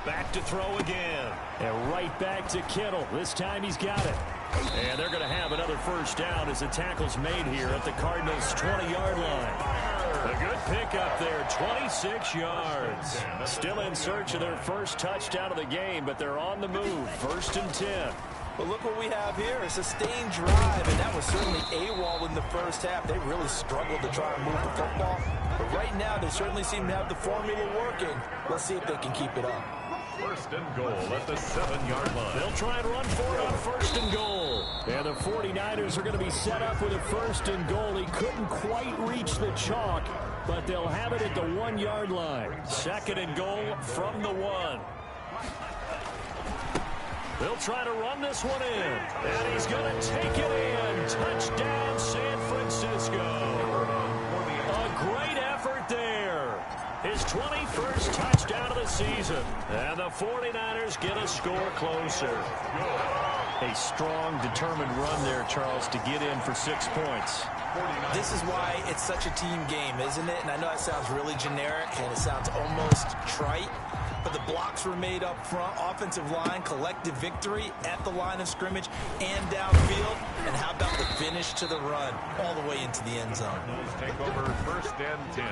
Back to throw again. And right back to Kittle. This time he's got it. And they're going to have another first down as the tackle's made here at the Cardinals' 20-yard line. A good pickup there, 26 yards. Still in search of their first touchdown of the game, but they're on the move. 1st and 10. But look what we have here, a sustained drive, and that was certainly AWOL in the first half. They really struggled to try and move the football. But right now, they certainly seem to have the formula working. Let's see if they can keep it up. 1st and goal at the 7-yard line. They'll try and run for it on 1st and goal. And the 49ers are going to be set up with a 1st and goal. He couldn't quite reach the chalk, but they'll have it at the 1-yard line. 2nd and goal from the 1. They'll try to run this one in. And he's going to take it in. Touchdown, San Francisco. A great effort there. His 21st touchdown of the season. And the 49ers get a score closer. A strong, determined run there, Charles, to get in for 6 points. This is why it's such a team game, isn't it? And I know it sounds really generic and it sounds almost trite, but the blocks were made up front, offensive line, collective victory at the line of scrimmage and downfield. And how about the finish to the run all the way into the end zone? Take over 1st and 10.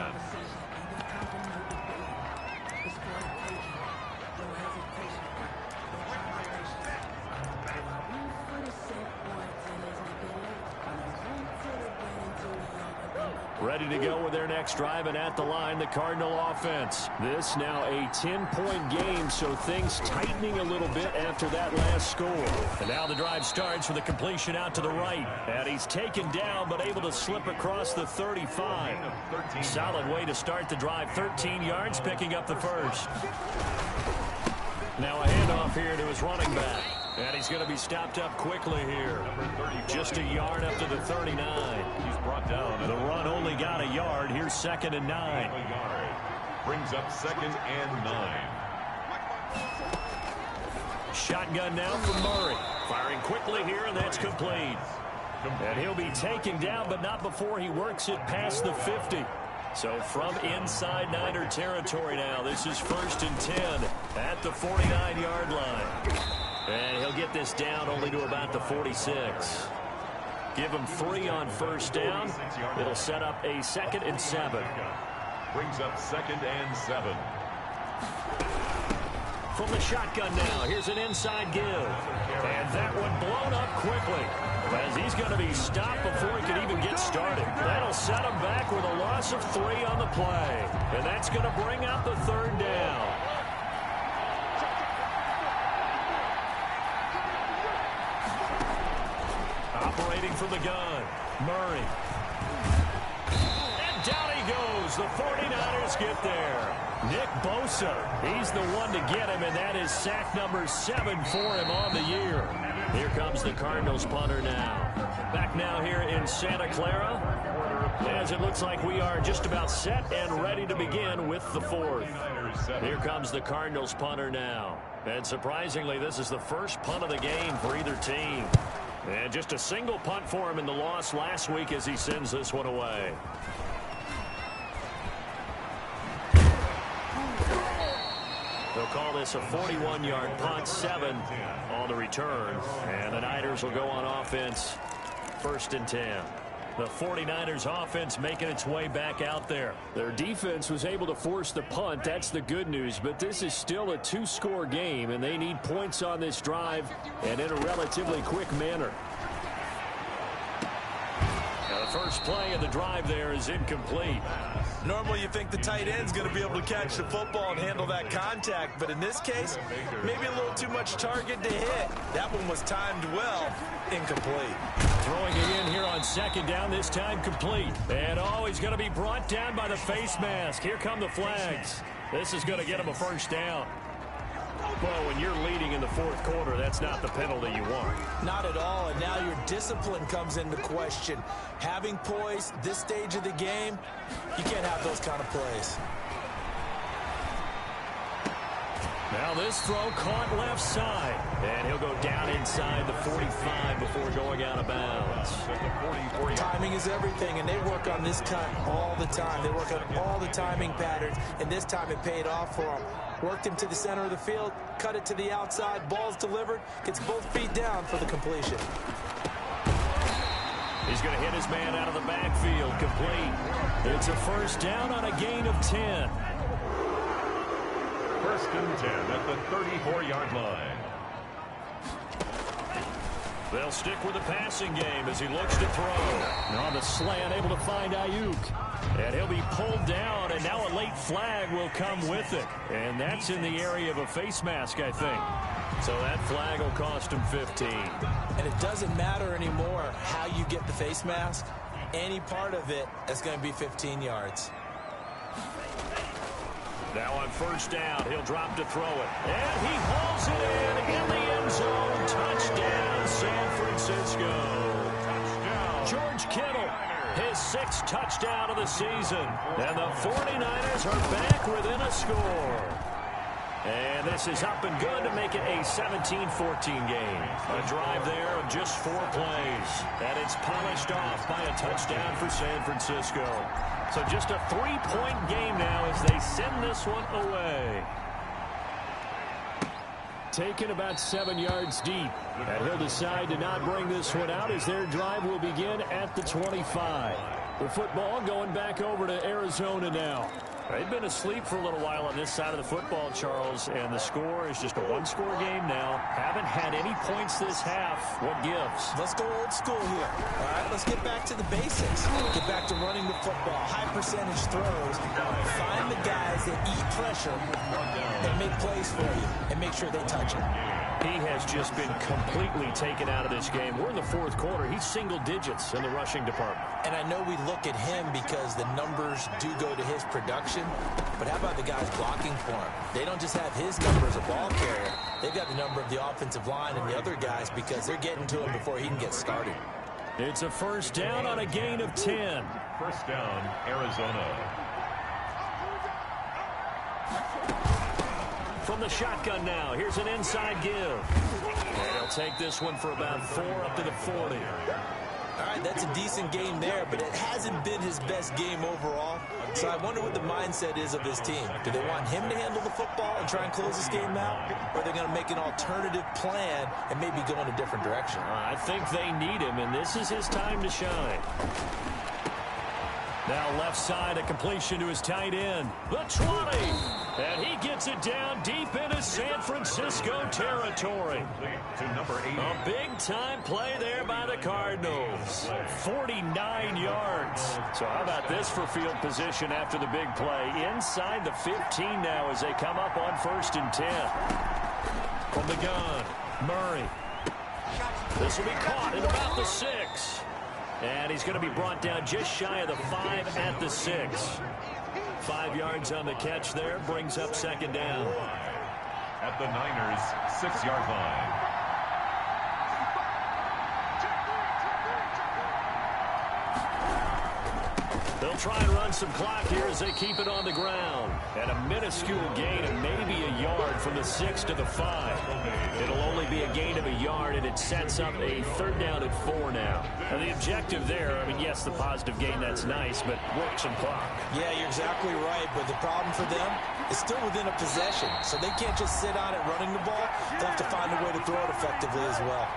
Ready to go with their next drive, and at the line, the Cardinal offense. This now a 10-point game, so things tightening a little bit after that last score. And now the drive starts with a completion out to the right. And he's taken down, but able to slip across the 35. Solid way to start the drive. 13 yards, picking up the first. Now a handoff here to his running back. And he's going to be stopped up quickly here. Just a yard up to the 39. He's brought down. The run only got a yard. Here's 2nd and 9. Brings up 2nd and 9. Shotgun now from Murray. Firing quickly here, and that's complete. And he'll be taken down, but not before he works it past the 50. So from inside Niner territory now, this is 1st and 10 at the 49-yard line. And he'll get this down only to about the 46. Give him 3 on 1st down. It'll set up a 2nd and 7. Brings up 2nd and 7. From the shotgun now, here's an inside give. And that one blown up quickly, as he's going to be stopped before he can even get started. That'll set him back with a loss of 3 on the play. And that's going to bring out the 3rd down. Operating from the gun, Murray. And down he goes. The 49ers get there. Nick Bosa, he's the one to get him, and that is sack number 7 for him on the year. Here comes the Cardinals punter now. Back now here in Santa Clara, as it looks like we are just about set and ready to begin with the 4th. Here comes the Cardinals punter now. And surprisingly, this is the first punt of the game for either team. And just a single punt for him in the loss last week as he sends this one away. They'll call this a 41-yard punt, 7 on the return. And the Niners will go on offense, 1st and 10. The 49ers offense making its way back out there. Their defense was able to force the punt. That's the good news. But this is still a 2-score game, and they need points on this drive and in a relatively quick manner. Now the first play of the drive there is incomplete. Normally you think the tight end's going to be able to catch the football and handle that contact, but in this case, maybe a little too much target to hit. That one was timed well. Incomplete. Throwing it in here on 2nd down, this time complete. And he's going to be brought down by the face mask. Here come the flags. This is going to get him a 1st down. Well, when you're leading in the 4th quarter, that's not the penalty you want. Not at all, and now your discipline comes into question. Having poise this stage of the game, you can't have those kind of plays. Now this throw caught left side, and he'll go down inside the 45 before going out of bounds. Timing is everything, and they work on this cut all the time. They work on all the timing patterns, and this time it paid off for them. Worked him to the center of the field, cut it to the outside, ball's delivered, gets both feet down for the completion. He's going to hit his man out of the backfield, complete. It's a 1st down on a gain of 10. 1st and 10 at the 34-yard line. They'll stick with the passing game as he looks to throw. On the slant, able to find Ayuk. And he'll be pulled down, and now a late flag will come with it. And that's in the area of a face mask, I think. So that flag will cost him 15. And it doesn't matter anymore how you get the face mask. Any part of it is going to be 15 yards. Now on 1st down, he'll drop to throw it. And he hauls it in the end zone. Touchdown, San Francisco. Touchdown. George Kittle, his 6th touchdown of the season. And the 49ers are back within a score. And this is up and good to make it a 17-14 game. A drive there of just 4 plays. And it's polished off by a touchdown for San Francisco. So just a 3-point game now as they send this one away. Taken about 7 yards deep. And he'll decide to not bring this one out as their drive will begin at the 25. The football going back over to Arizona now. They've been asleep for a little while on this side of the football, Charles, and the score is just a 1-score game now. Haven't had any points this half. What gives? Let's go old school here. All right, let's get back to the basics. Get back to running the football, high percentage throws. Find the guys that eat pressure and make plays for you and make sure they touch it. He has just been completely taken out of this game. We're in the 4th quarter. He's single digits in the rushing department. And I know we look at him because the numbers do go to his production, but how about the guys blocking for him? They don't just have his number as a ball carrier. They've got the number of the offensive line and the other guys because they're getting to him before he can get started. It's a 1st down on a gain of 10. 1st down, Arizona. From the shotgun now, here's an inside give. And he'll take this one for about 4 up to the 40. All right, that's a decent game there, but it hasn't been his best game overall. So I wonder what the mindset is of his team. Do they want him to handle the football and try and close this game out? Or are they going to make an alternative plan and maybe go in a different direction? I think they need him, and this is his time to shine. Now left side, a completion to his tight end. The 20. And he gets it down deep into San Francisco territory. To number 8. A big-time play there by the Cardinals. 49 yards. So how about this for field position after the big play? Inside the 15 now as they come up on 1st and 10. From the gun, Murray. This will be caught at about the 6. And he's going to be brought down just shy of the 5 at the 6. 5 yards on the catch there, brings up 2nd down. At the Niners' 6-yard line. They'll try and run some clock here as they keep it on the ground. And a minuscule gain of maybe a yard from the 6 to the 5. It'll only be a gain of a yard, and it sets up a 3rd down at 4 now. And the objective there, I mean, yes, the positive gain, that's nice, but work some clock. Yeah, you're exactly right, but the problem for them is still within a possession. So they can't just sit on it running the ball. They'll have to find a way to throw it effectively as well.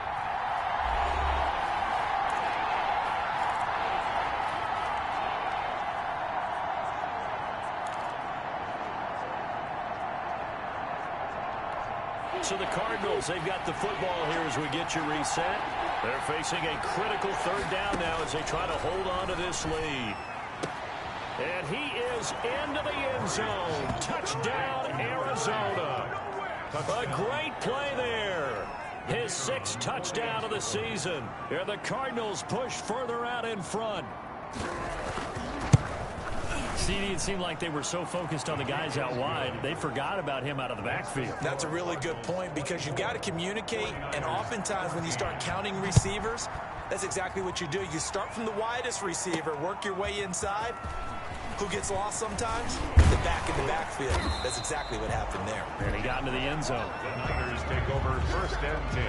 So the Cardinals, they've got the football here as we get you reset. They're facing a critical 3rd down now as they try to hold on to this lead. And he is into the end zone. Touchdown, Arizona. A great play there. His 6th touchdown of the season. And the Cardinals push further out in front. CD, it seemed like they were so focused on the guys out wide, they forgot about him out of the backfield. That's a really good point because you've got to communicate, and oftentimes when you start counting receivers, that's exactly what you do. You start from the widest receiver, work your way inside. Who gets lost sometimes? The back in the backfield. That's exactly what happened there. And he got into the end zone. The Niners take over 1st and 10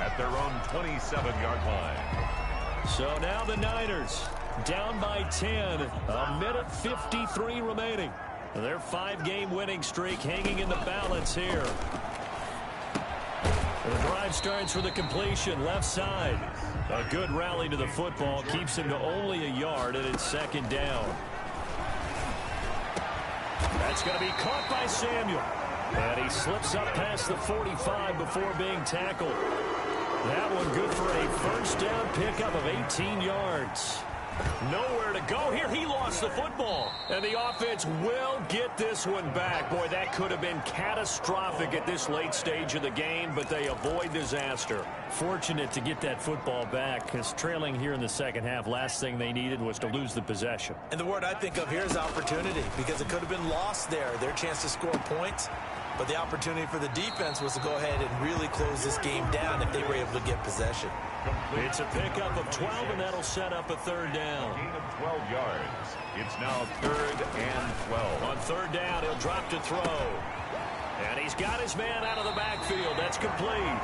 at their own 27-yard line. So now the Niners down by 10, a minute 53 remaining. Their 5-game winning streak hanging in the balance here. The drive starts with a completion, left side. A good rally to the football keeps him to only a yard, and it's 2nd down. That's going to be caught by Samuel. And he slips up past the 45 before being tackled. That one good for a 1st down pickup of 18 yards. Nowhere to go here. He lost the football. And the offense will get this one back. Boy, that could have been catastrophic at this late stage of the game, but they avoid disaster. Fortunate to get that football back, because trailing here in the 2nd half, last thing they needed was to lose the possession. And the word I think of here is opportunity, because it could have been lost there, their chance to score points. But the opportunity for the defense was to go ahead and really close this game down if they were able to get possession. It's a pickup of 12, and that'll set up a 3rd down. Gain of 12 yards. It's now 3rd and 12. On 3rd down, he'll drop to throw. And he's got his man out of the backfield. That's complete.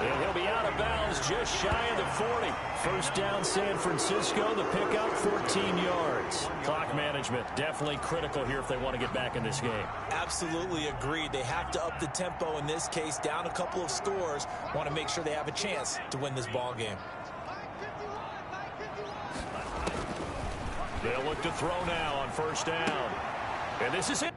And he'll be out of bounds just shy of the 40. 1st down, San Francisco. The pickup, 14 yards. Clock management definitely critical here if they want to get back in this game. Absolutely agreed. They have to up the tempo in this case, down a couple of scores. Want to make sure they have a chance to win this ball game. They'll look to throw now on 1st down. And this is it.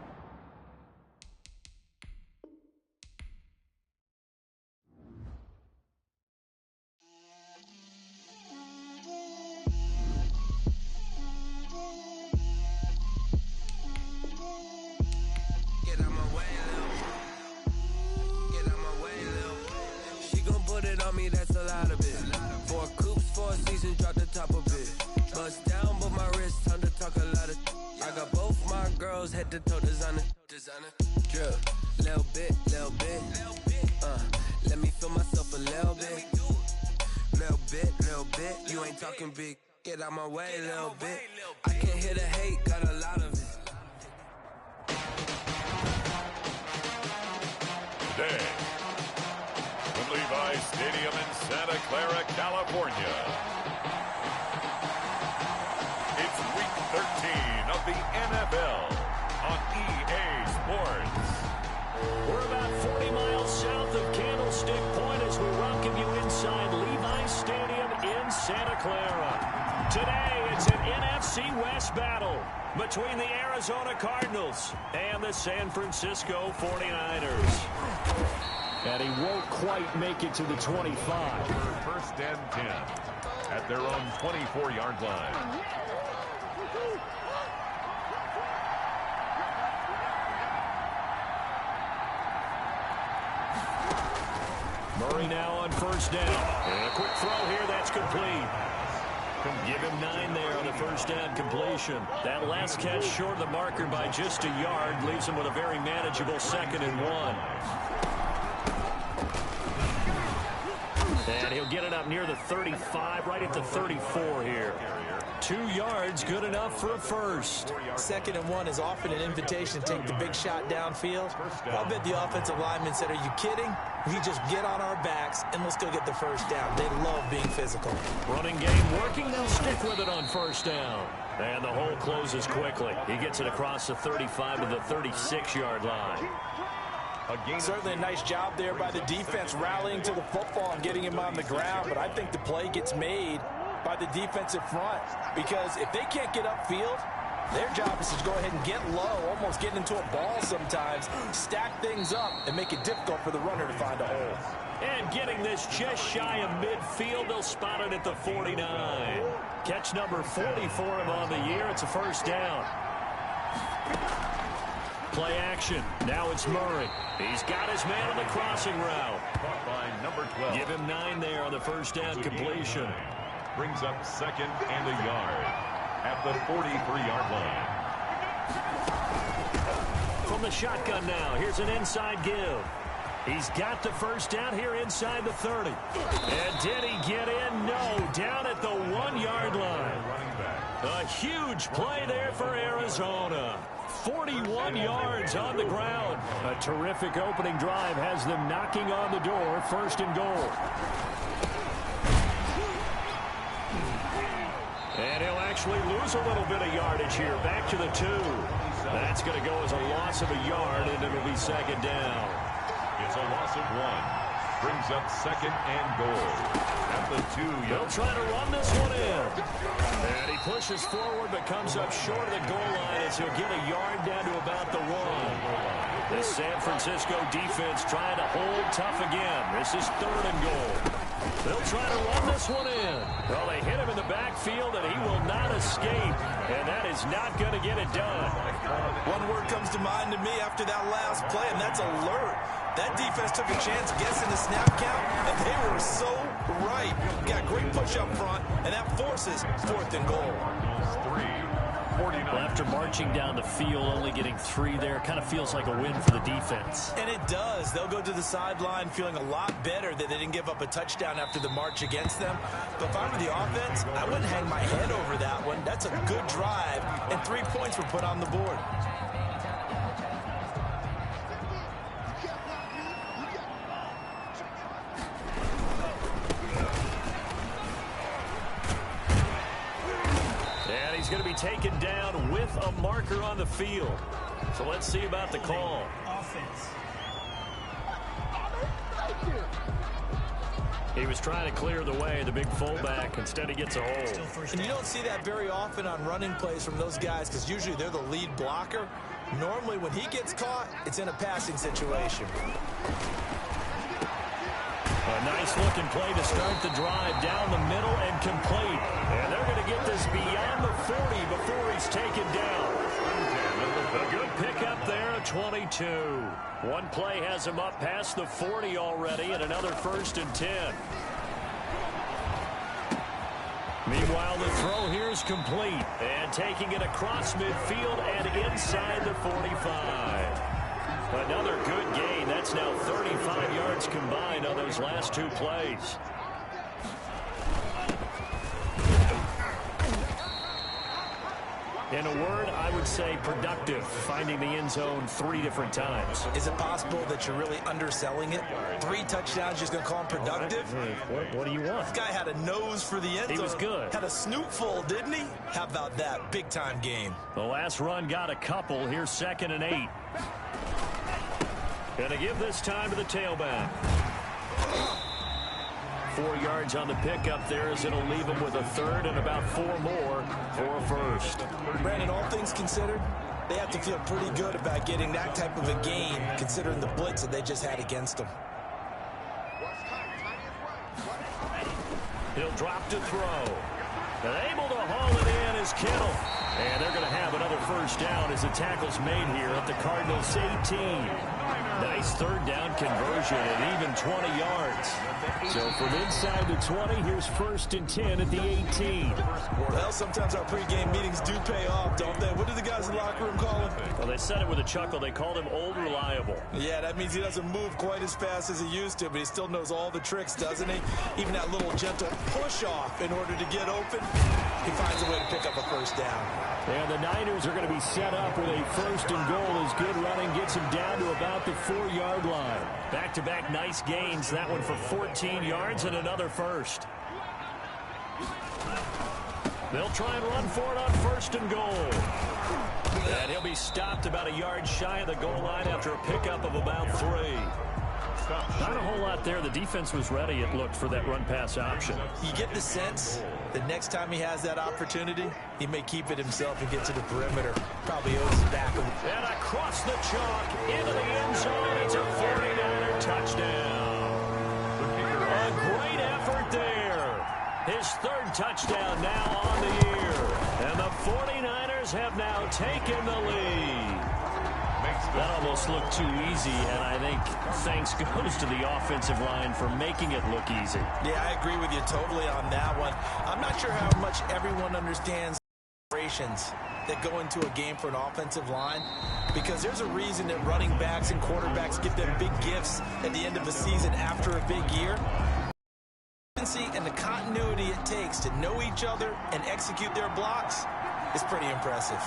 That's a lot of it. 4 coops, 4 seasons, drop the top of it. Bust down, but my wrist, time to talk a lot of. I got both my girls head to toe designer. Drip, little bit. Let me feel myself a little bit. Little bit. You ain't talking big. Get out my way, little bit. I can't hear the hate, got a lot of it. Today, from Levi's Stadium in Santa Clara, California, Clara. Today, it's an NFC West battle between the Arizona Cardinals and the San Francisco 49ers. And he won't quite make it to the 25. First and 10 at their own 24-yard line. Murray now on first down. And a quick throw here, that's complete. Give him 9 there on the first down completion. That last catch short of the marker by just a yard leaves him with a very manageable 2nd and 1. And he'll get it up near the 35, right at the 34 here. 2 yards, good enough for a first. 2nd and 1 is often an invitation to take the big shot downfield. I'll bet the offensive lineman said, are you kidding? We just get on our backs and let's go get the first down. They love being physical. Running game working, they'll stick with it on first down. And the hole closes quickly. He gets it across the 35 to the 36-yard line. Certainly a nice job there by the defense rallying to the football and getting him on the ground, but I think the play gets made by the defensive front because if they can't get upfield, their job is to go ahead and get low, almost get into a ball sometimes, stack things up, and make it difficult for the runner to find a hole. And getting this just shy of midfield, they'll spot it at the 49. Catch number 40 for him on the year. It's a first down. Play action. Now it's Murray. He's got his man on the crossing route. Caught by number 12. Give him 9 there on the first down completion. Brings up 2nd and a yard at the 43-yard line. From the shotgun now, here's an inside give. He's got the first down here inside the 30. And did he get in? No, down at the 1-yard line. A huge play there for Arizona. 41 yards on the ground. A terrific opening drive has them knocking on the door, 1st and goal. And he'll actually lose a little bit of yardage here. Back to the 2. That's going to go as a loss of a yard, and it'll be 2nd down. It's a loss of 1. Brings up 2nd and goal at the 2. They'll try to run this one in. And he pushes forward but comes up short of the goal line as he'll get a yard down to about the 1. The San Francisco defense trying to hold tough again. This is 3rd and goal. They'll try to run this one in. Well, they hit him in the backfield, and he will not escape. And that is not going to get it done. One word comes to mind to me after that last play, and that's alert. That defense took a chance guessing the snap count, and they were so right. Got great push up front, and that forces 4th and goal. 49. Well, after marching down the field, only getting 3 there, kind of feels like a win for the defense. And it does. They'll go to the sideline feeling a lot better that they didn't give up a touchdown after the march against them. But if I were the offense, I wouldn't hang my head over that one. That's a good drive, and 3 points were put on the board. He's going to be taken down with a marker on the field. So let's see about the call. Offense. He was trying to clear the way, the big fullback. Instead, he gets a hold. And you don't see that very often on running plays from those guys because usually they're the lead blocker. Normally, when he gets caught, it's in a passing situation. A nice-looking play to start the drive down the middle and complete. And they're going to get this beyond the 40 before he's taken down. A good pickup there at 22. One play has him up past the 40 already, and another 1st and 10. Meanwhile, the throw here is complete. And taking it across midfield and inside the 45. Another good gain. That's now 35 yards combined on those last 2 plays. In a word, I would say productive, finding the end zone 3 different times. Is it possible that you're really underselling it? 3 touchdowns, just going to call him productive? What do you want? This guy had a nose for the end zone. He was good. Had a snootful, didn't he? How about that? Big-time game. The last run got a couple. Here's 2nd and 8. Going to give this time to the tailback. 4 yards on the pickup there, as it'll leave him with a third and about 4 more for a first. Brandon, all things considered, they have to feel pretty good about getting that type of a gain, considering the blitz that they just had against them. He'll drop to throw. And able to haul it in is Kittle. And they're going to have another first down as the tackle's made here at the Cardinals' 18. Nice third down conversion at even 20 yards. So from inside the 20, here's 1st and 10 at the 18. Well, sometimes our pregame meetings do pay off, don't they? What do the guys in the locker room call him? Well, they said it with a chuckle. They called him Old Reliable. Yeah, that means he doesn't move quite as fast as he used to, but he still knows all the tricks, doesn't he? Even that little gentle push-off in order to get open, he finds a way to pick up a first down. And the Niners are going to be set up with a 1st and goal as good running gets him down to about the 4-yard line. Back-to-back nice gains. That one for 14 yards and another first. They'll try and run for it on 1st and goal. And he'll be stopped about a yard shy of the goal line after a pickup of about 3. Not a whole lot there. The defense was ready, it looked, for that run-pass option. You get the sense that next time he has that opportunity, he may keep it himself and get to the perimeter. Probably owes it back. And across the chalk, into the end zone. It's a 49er touchdown. A great effort there. His 3rd touchdown now on the year. And the 49ers have now taken the lead. That almost looked too easy, and I think thanks goes to the offensive line for making it look easy. Yeah, I agree with you totally on that one. I'm not sure how much everyone understands the operations that go into a game for an offensive line, because there's a reason that running backs and quarterbacks get them big gifts at the end of the season after a big year. And the continuity it takes to know each other and execute their blocks is pretty impressive.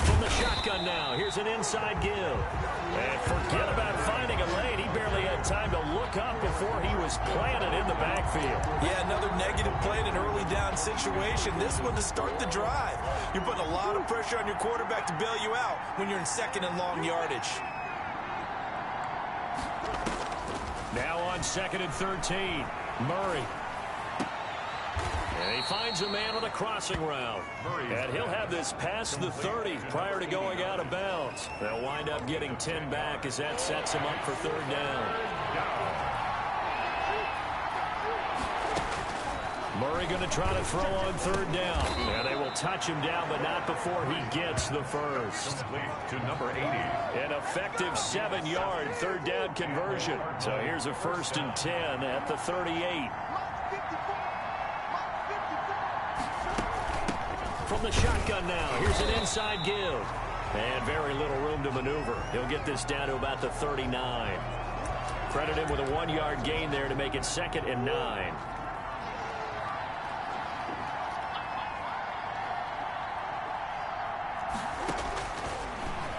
From the shotgun now, here's an inside give. And forget about finding a lane. He barely had time to look up before he was planted in the backfield. Yeah, another negative play in an early down situation. This one to start the drive. You're putting a lot of pressure on your quarterback to bail you out when you're in 2nd and long yardage. Now on 2nd and 13, Murray. And he finds a man on a crossing route. And he'll have this past the 30 prior to going out of bounds. They'll wind up getting 10 back as that sets him up for 3rd down. Murray going to try to throw on 3rd down. And they will touch him down, but not before he gets the first. To number 80. An effective 7-yard 3rd down conversion. So here's a 1st and 10 at the 38. From the shotgun now, here's an inside give. And very little room to maneuver. He'll get this down to about the 39. Credit him with a 1-yard gain there to make it 2nd and 9.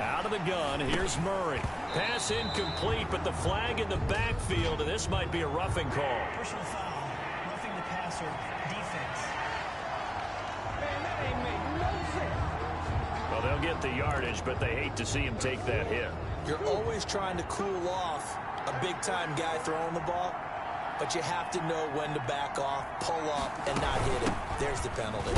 Out of the gun, here's Murray. Pass incomplete, but the flag in the backfield, and this might be a roughing call. Personal foul, roughing the passer, defense. Man, that ain't make no sense. Well, they'll get the yardage, but they hate to see him take that hit. You're always trying to cool off a big-time guy throwing the ball, but you have to know when to back off, pull up, and not hit him. There's the penalty.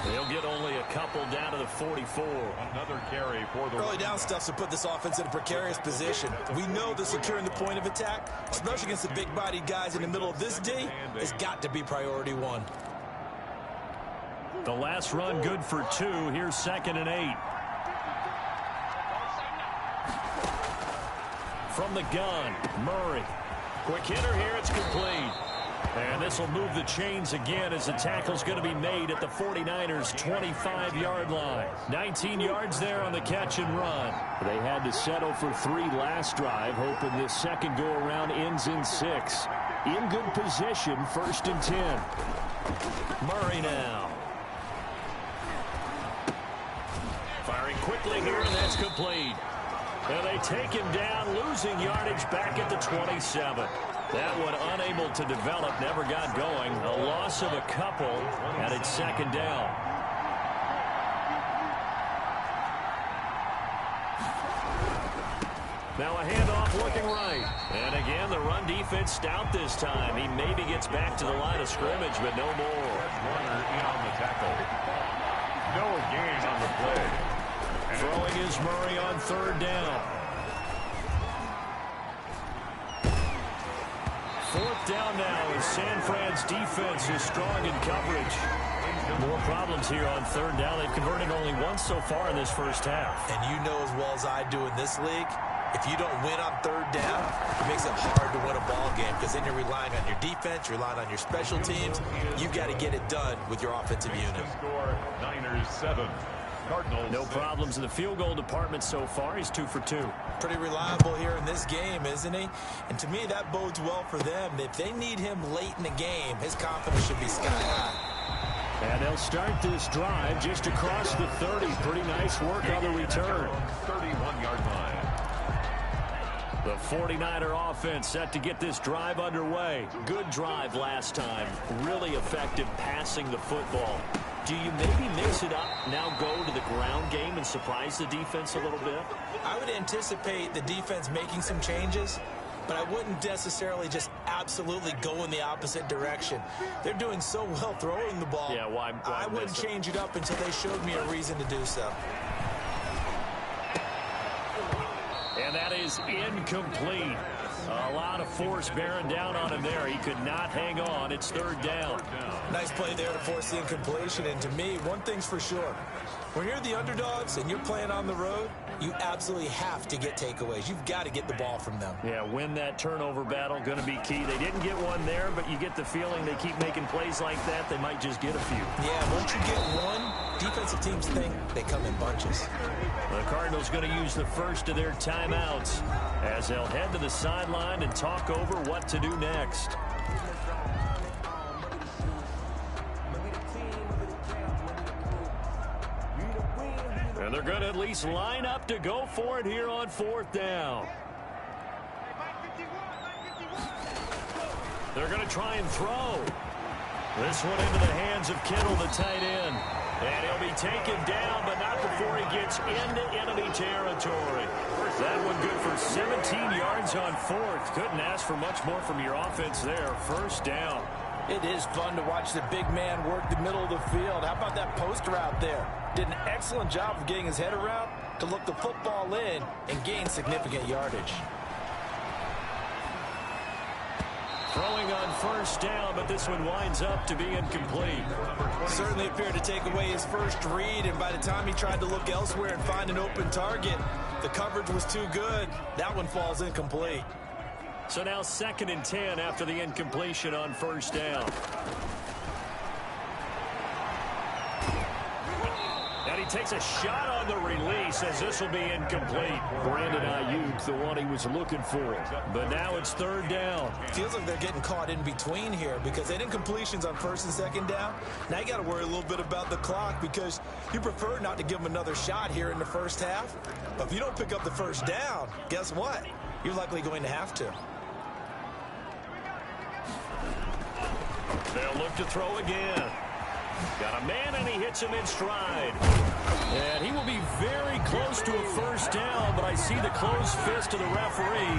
They'll get only a couple down to the 44. Another carry for the Early down stuff's to put this offense in a precarious position. We know that securing the point of attack, especially against the big-bodied guys in the middle of this D, has got to be priority 1. The last run good for 2. Here's 2nd and 8. From the gun, Murray. Quick hitter here, it's complete. And this will move the chains again as the tackle's going to be made at the 49ers' 25-yard line. 19 yards there on the catch and run. They had to settle for 3 last drive, hoping this second go-around ends in 6. In good position, 1st and 10. Murray now. Firing quickly here, and that's complete. And they take him down, losing yardage back at the 27. That one unable to develop, never got going. A loss of a couple, and it's 2nd down. Now a handoff looking right. And again, the run defense stout this time. He maybe gets back to the line of scrimmage, but no more. Runner in on the tackle. No gain on the play. Throwing is Murray on third down. Fourth down now as San Fran's defense is strong in coverage. More problems here on third down. They've converted only once so far in this first half. And you know as well as I do in this league, if you don't win on third down, it makes it hard to win a ball game because then you're relying on your defense, you're relying on your special teams. You've got to get it done with your offensive unit. Score Niners 7. Cardinals no 6. problems in the field goal department so far. He's 2 for 2. Pretty reliable here in this game, isn't he? And to me, that bodes well for them. If they need him late in the game, his confidence should be sky high. And they'll start this drive just across the 30. Pretty nice work on the return. 31-yard line. The 49er offense set to get this drive underway. Good drive last time. Really effective passing the football. Do you maybe mix it up, now go to the ground game and surprise the defense a little bit? I would anticipate the defense making some changes, but I wouldn't necessarily just absolutely go in the opposite direction. They're doing so well throwing the ball. Yeah, why I wouldn't change it up until they showed me a reason to do so. And that is incomplete. A lot of force bearing down on him there. He could not hang on. It's third down. Nice play there to force the incompletion. And to me, one thing's for sure. When you're the underdogs and you're playing on the road, you absolutely have to get takeaways. You've got to get the ball from them. Yeah, win that turnover battle, going to be key. They didn't get one there, but you get the feeling they keep making plays like that, they might just get a few. Yeah, once you get one, defensive teams think they come in bunches. The Cardinals going to use the first of their timeouts as they'll head to the sideline and talk over what to do next. And they're going to at least line up to go for it here on fourth down. They're going to try and throw. This one into the hands of Kittle, the tight end. And he'll be taken down, but not before he gets into enemy territory. That one good for 17 yards on fourth. Couldn't ask for much more from your offense there. First down. It is fun to watch the big man work the middle of the field. How about that post route there? Did an excellent job of getting his head around to look the football in and gain significant yardage. Throwing on first down, but this one winds up to be incomplete. Certainly appeared to take away his first read, and by the time he tried to look elsewhere and find an open target, the coverage was too good. That one falls incomplete. So now 2nd and 10 after the incompletion on first down. And he takes a shot on the release as this will be incomplete. Brandon Ayuk, the one he was looking for. But now it's third down. Feels like they're getting caught in between here because they had incompletions on first and second down. Now you got to worry a little bit about the clock because you prefer not to give them another shot here in the first half. But if you don't pick up the first down, guess what? You're likely going to have to. They'll look to throw again. Got a man, and he hits him in stride. And he will be very close to a first down, but I see the closed fist of the referee,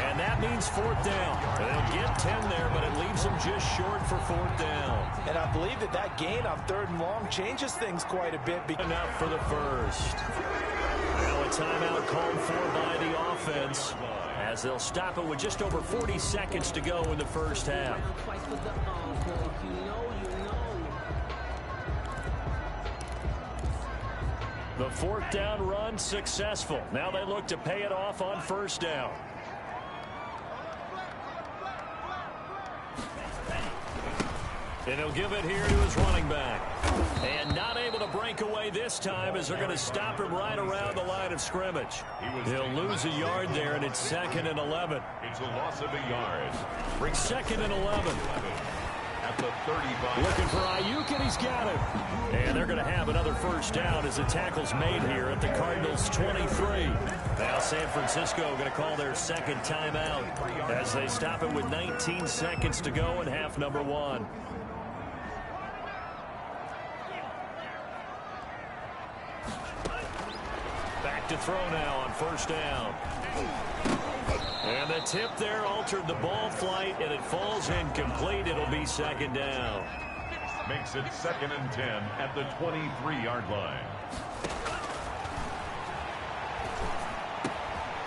and that means fourth down. They'll get 10 there, but it leaves them just short for fourth down. And I believe that gain on third and long changes things quite a bit. Enough for the first. Now a timeout called for by the offense, as they'll stop it with just over 40 seconds to go in the first half. The fourth down run successful. Now they look to pay it off on first down. And he'll give it here to his running back. And not able to break away this time as they're going to stop him right around the line of scrimmage. He'll lose a yard there, and it's 2nd and 11. It's a loss of a yard. 2nd and 11. At the 35. Looking for Ayuk, and he's got it. And they're going to have another first down as the tackle's made here at the Cardinals' 23. Now San Francisco going to call their second timeout as they stop it with 19 seconds to go in half number 1. to throw now on first down. And the tip there altered the ball flight, and it falls incomplete. It'll be second down. Makes it 2nd and 10 at the 23-yard line.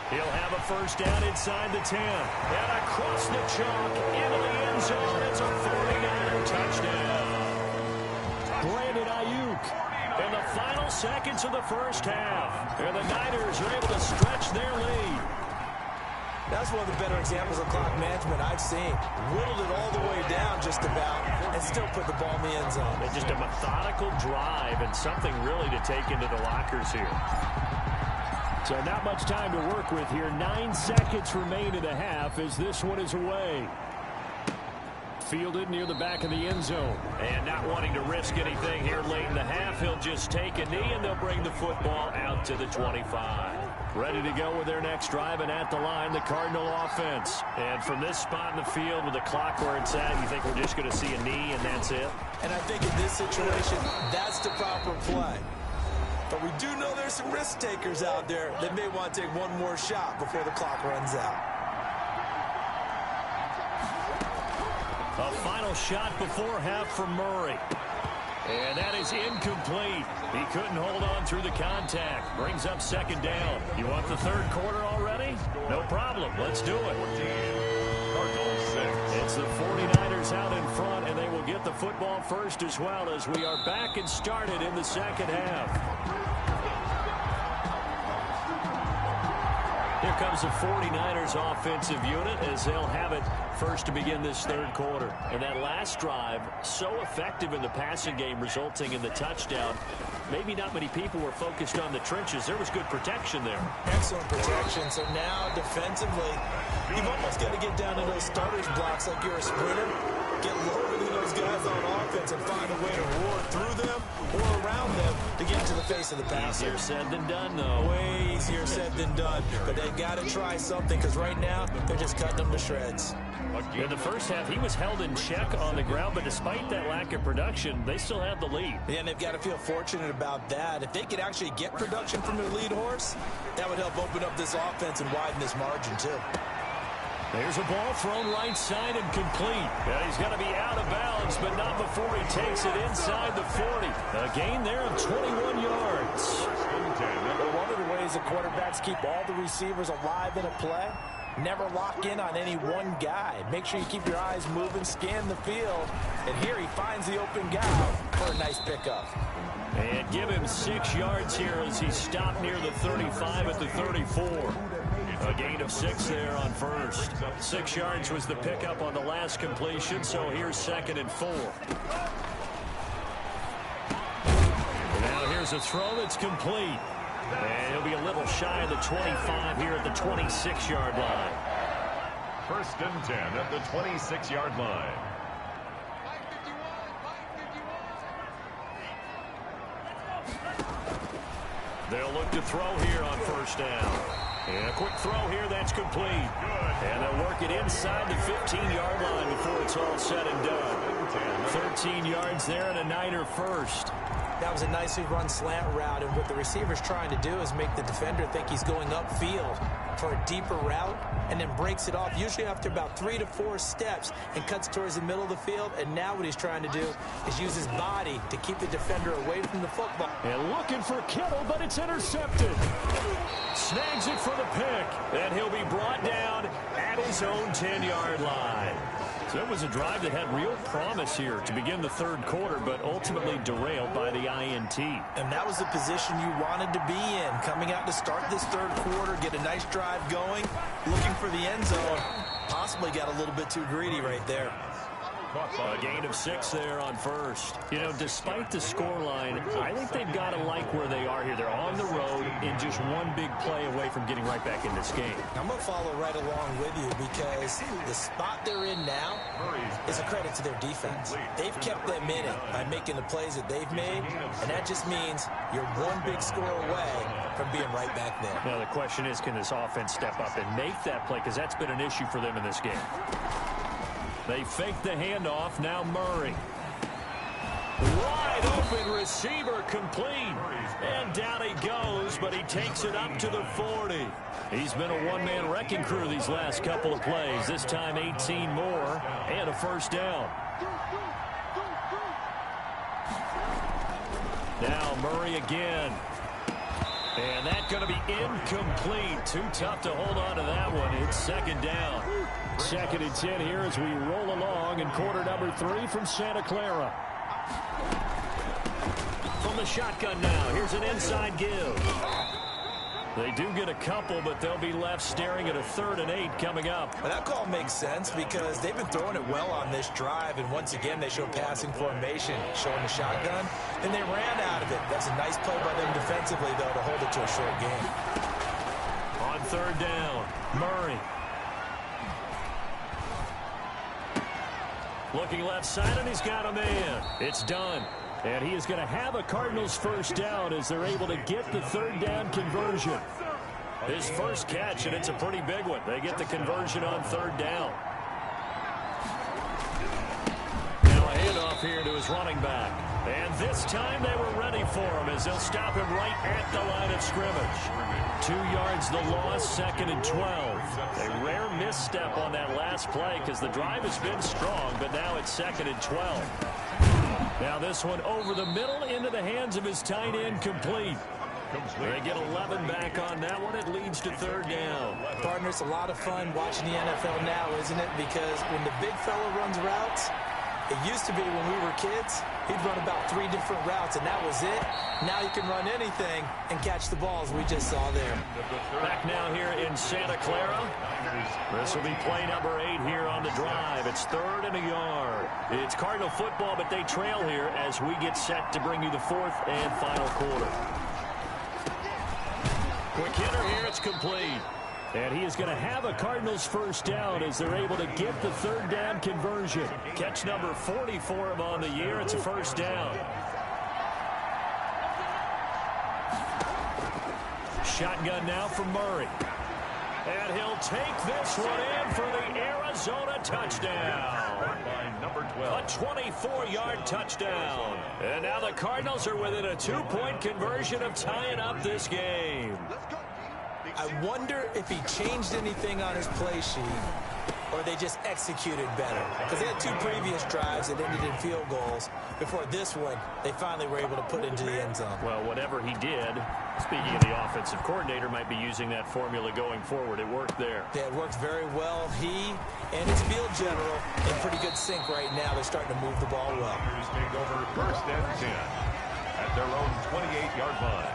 He'll have a first down inside the 10. And across the chalk into the end zone. It's a 49er touchdown. Brandon Ayuk in the final seconds of the first half. And the Niners are able to stretch their lead. That's one of the better examples of clock management I've seen. Whittled it all the way down just about and still put the ball in the end zone. And just a methodical drive and something really to take into the lockers here. So not much time to work with here. 9 seconds remain in the half as this one is away. Fielded near the back of the end zone. And not wanting to risk anything here late in the half, he'll just take a knee and they'll bring the football out to the 25. Ready to go with their next drive, and at the line, the Cardinal offense. And from this spot in the field with the clock where it's at, you think we're just going to see a knee and that's it? And I think in this situation, that's the proper play. But we do know there's some risk takers out there that may want to take one more shot before the clock runs out. A final shot before half from Murray. And that is incomplete. He couldn't hold on through the contact. Brings up second down. You want the third quarter already? No problem. Let's do it. It's the 49ers out in front, and they will get the football first as well as we are back and started in the second half. Here comes the 49ers offensive unit as they'll have it first to begin this third quarter. And that last drive, so effective in the passing game, resulting in the touchdown. Maybe not many people were focused on the trenches. There was good protection there. Excellent protection. So now defensively, you've almost got to get down to those starters blocks like you're a sprinter. Get lower than those guys on offense and find a way to roar through them or around them to get into the face of the passer. Easier said than done, though. Way easier said than done. But they've got to try something because right now they're just cutting them to shreds. In the first half, he was held in check on the ground, but despite that lack of production, they still have the lead. Yeah, and they've got to feel fortunate about that. If they could actually get production from their lead horse, that would help open up this offense and widen this margin, too. There's a ball thrown right side and complete. And he's going to be out of bounds, but not before he takes it inside the 40. A gain there of 21 yards. One of the ways the quarterbacks keep all the receivers alive in a play, never lock in on any one guy. Make sure you keep your eyes moving, scan the field. And here he finds the open guy for a nice pickup. And give him 6 yards here as he stopped near the 35 at the 34. A gain of 6 there on first. 6 yards was the pickup on the last completion, so here's 2nd and 4. Now here's a throw that's complete. And he'll be a little shy of the 25 here at the 26-yard line. 1st and 10 at the 26-yard line. They'll look to throw here on first down. And a quick throw here, that's complete. And they'll work it inside the 15-yard line before it's all said and done. 13 yards there and a Niner first. That was a nicely run slant route, and what the receiver's trying to do is make the defender think he's going upfield for a deeper route and then breaks it off, usually after about 3 to 4 steps, and cuts towards the middle of the field. And now what he's trying to do is use his body to keep the defender away from the football. And looking for Kittle, but it's intercepted. Snags it for the pick, and he'll be brought down at his own 10-yard line. So it was a drive that had real promise here to begin the third quarter, but ultimately derailed by the INT. And that was the position you wanted to be in, coming out to start this third quarter, get a nice drive going, looking for the end zone. Possibly got a little bit too greedy right there. A gain of 6 there on first. You know, despite the scoreline, I think they've got to like where they are here. They're on the road and just one big play away from getting right back in this game. I'm going to follow right along with you because the spot they're in now is a credit to their defense. They've kept them in it by making the plays that they've made, and that just means you're one big score away from being right back there. Now, the question is, can this offense step up and make that play? Because that's been an issue for them in this game. They fake the handoff. Now Murray. Wide open receiver complete. And down he goes, but he takes it up to the 40. He's been a one-man wrecking crew these last couple of plays. This time 18 more and a first down. Now Murray again. And that's going to be incomplete. Too tough to hold on to that one. It's second down. 2nd and 10 here as we roll along in quarter number 3 from Santa Clara. From the shotgun now. Here's an inside give. They do get a couple, but they'll be left staring at a 3rd and 8 coming up. Well, that call makes sense because they've been throwing it well on this drive, and once again they show passing formation, showing the shotgun, and they ran out of it. That's a nice play by them defensively, though, to hold it to a short game. On 3rd down, Murray. Looking left side, and he's got a man. It's done. And he is going to have a Cardinals first down as they're able to get the 3rd down conversion. His first catch, and it's a pretty big one. They get the conversion on 3rd down. Now a handoff here to his running back. And this time they were ready for him as they'll stop him right at the line of scrimmage. 2 yards the loss, 2nd and 12. A rare misstep on that last play because the drive has been strong, but now it's 2nd and 12. Now this one over the middle into the hands of his tight end, complete. They get 11 back on that one. It leads to 3rd down. Partner, it's a lot of fun watching the NFL now, isn't it? Because when the big fella runs routes, it used to be when we were kids, he'd run about 3 different routes, and that was it. Now he can run anything and catch the balls we just saw there. Back now here in Santa Clara. This will be play number 8 here on the drive. It's 3rd and a yard. It's Cardinal football, but they trail here as we get set to bring you the 4th and final quarter. Quick hitter here. It's complete. And he is going to have a Cardinals first down as they're able to get the 3rd down conversion. Catch number 40 for him on the year. It's a first down. Shotgun now for Murray. And he'll take this one in for the Arizona touchdown. Number 12. A 24-yard touchdown. And now the Cardinals are within a 2-point conversion of tying up this game. I wonder if he changed anything on his play sheet or they just executed better. Because they had 2 previous drives that ended in field goals. Before this one, they finally were able to put into the end zone. Well, whatever he did, speaking of the offensive coordinator, might be using that formula going forward. It worked there. Yeah, it worked very well. He and his field general in pretty good sync right now. They're starting to move the ball well. Take over 1st and 10 at their own 28-yard line.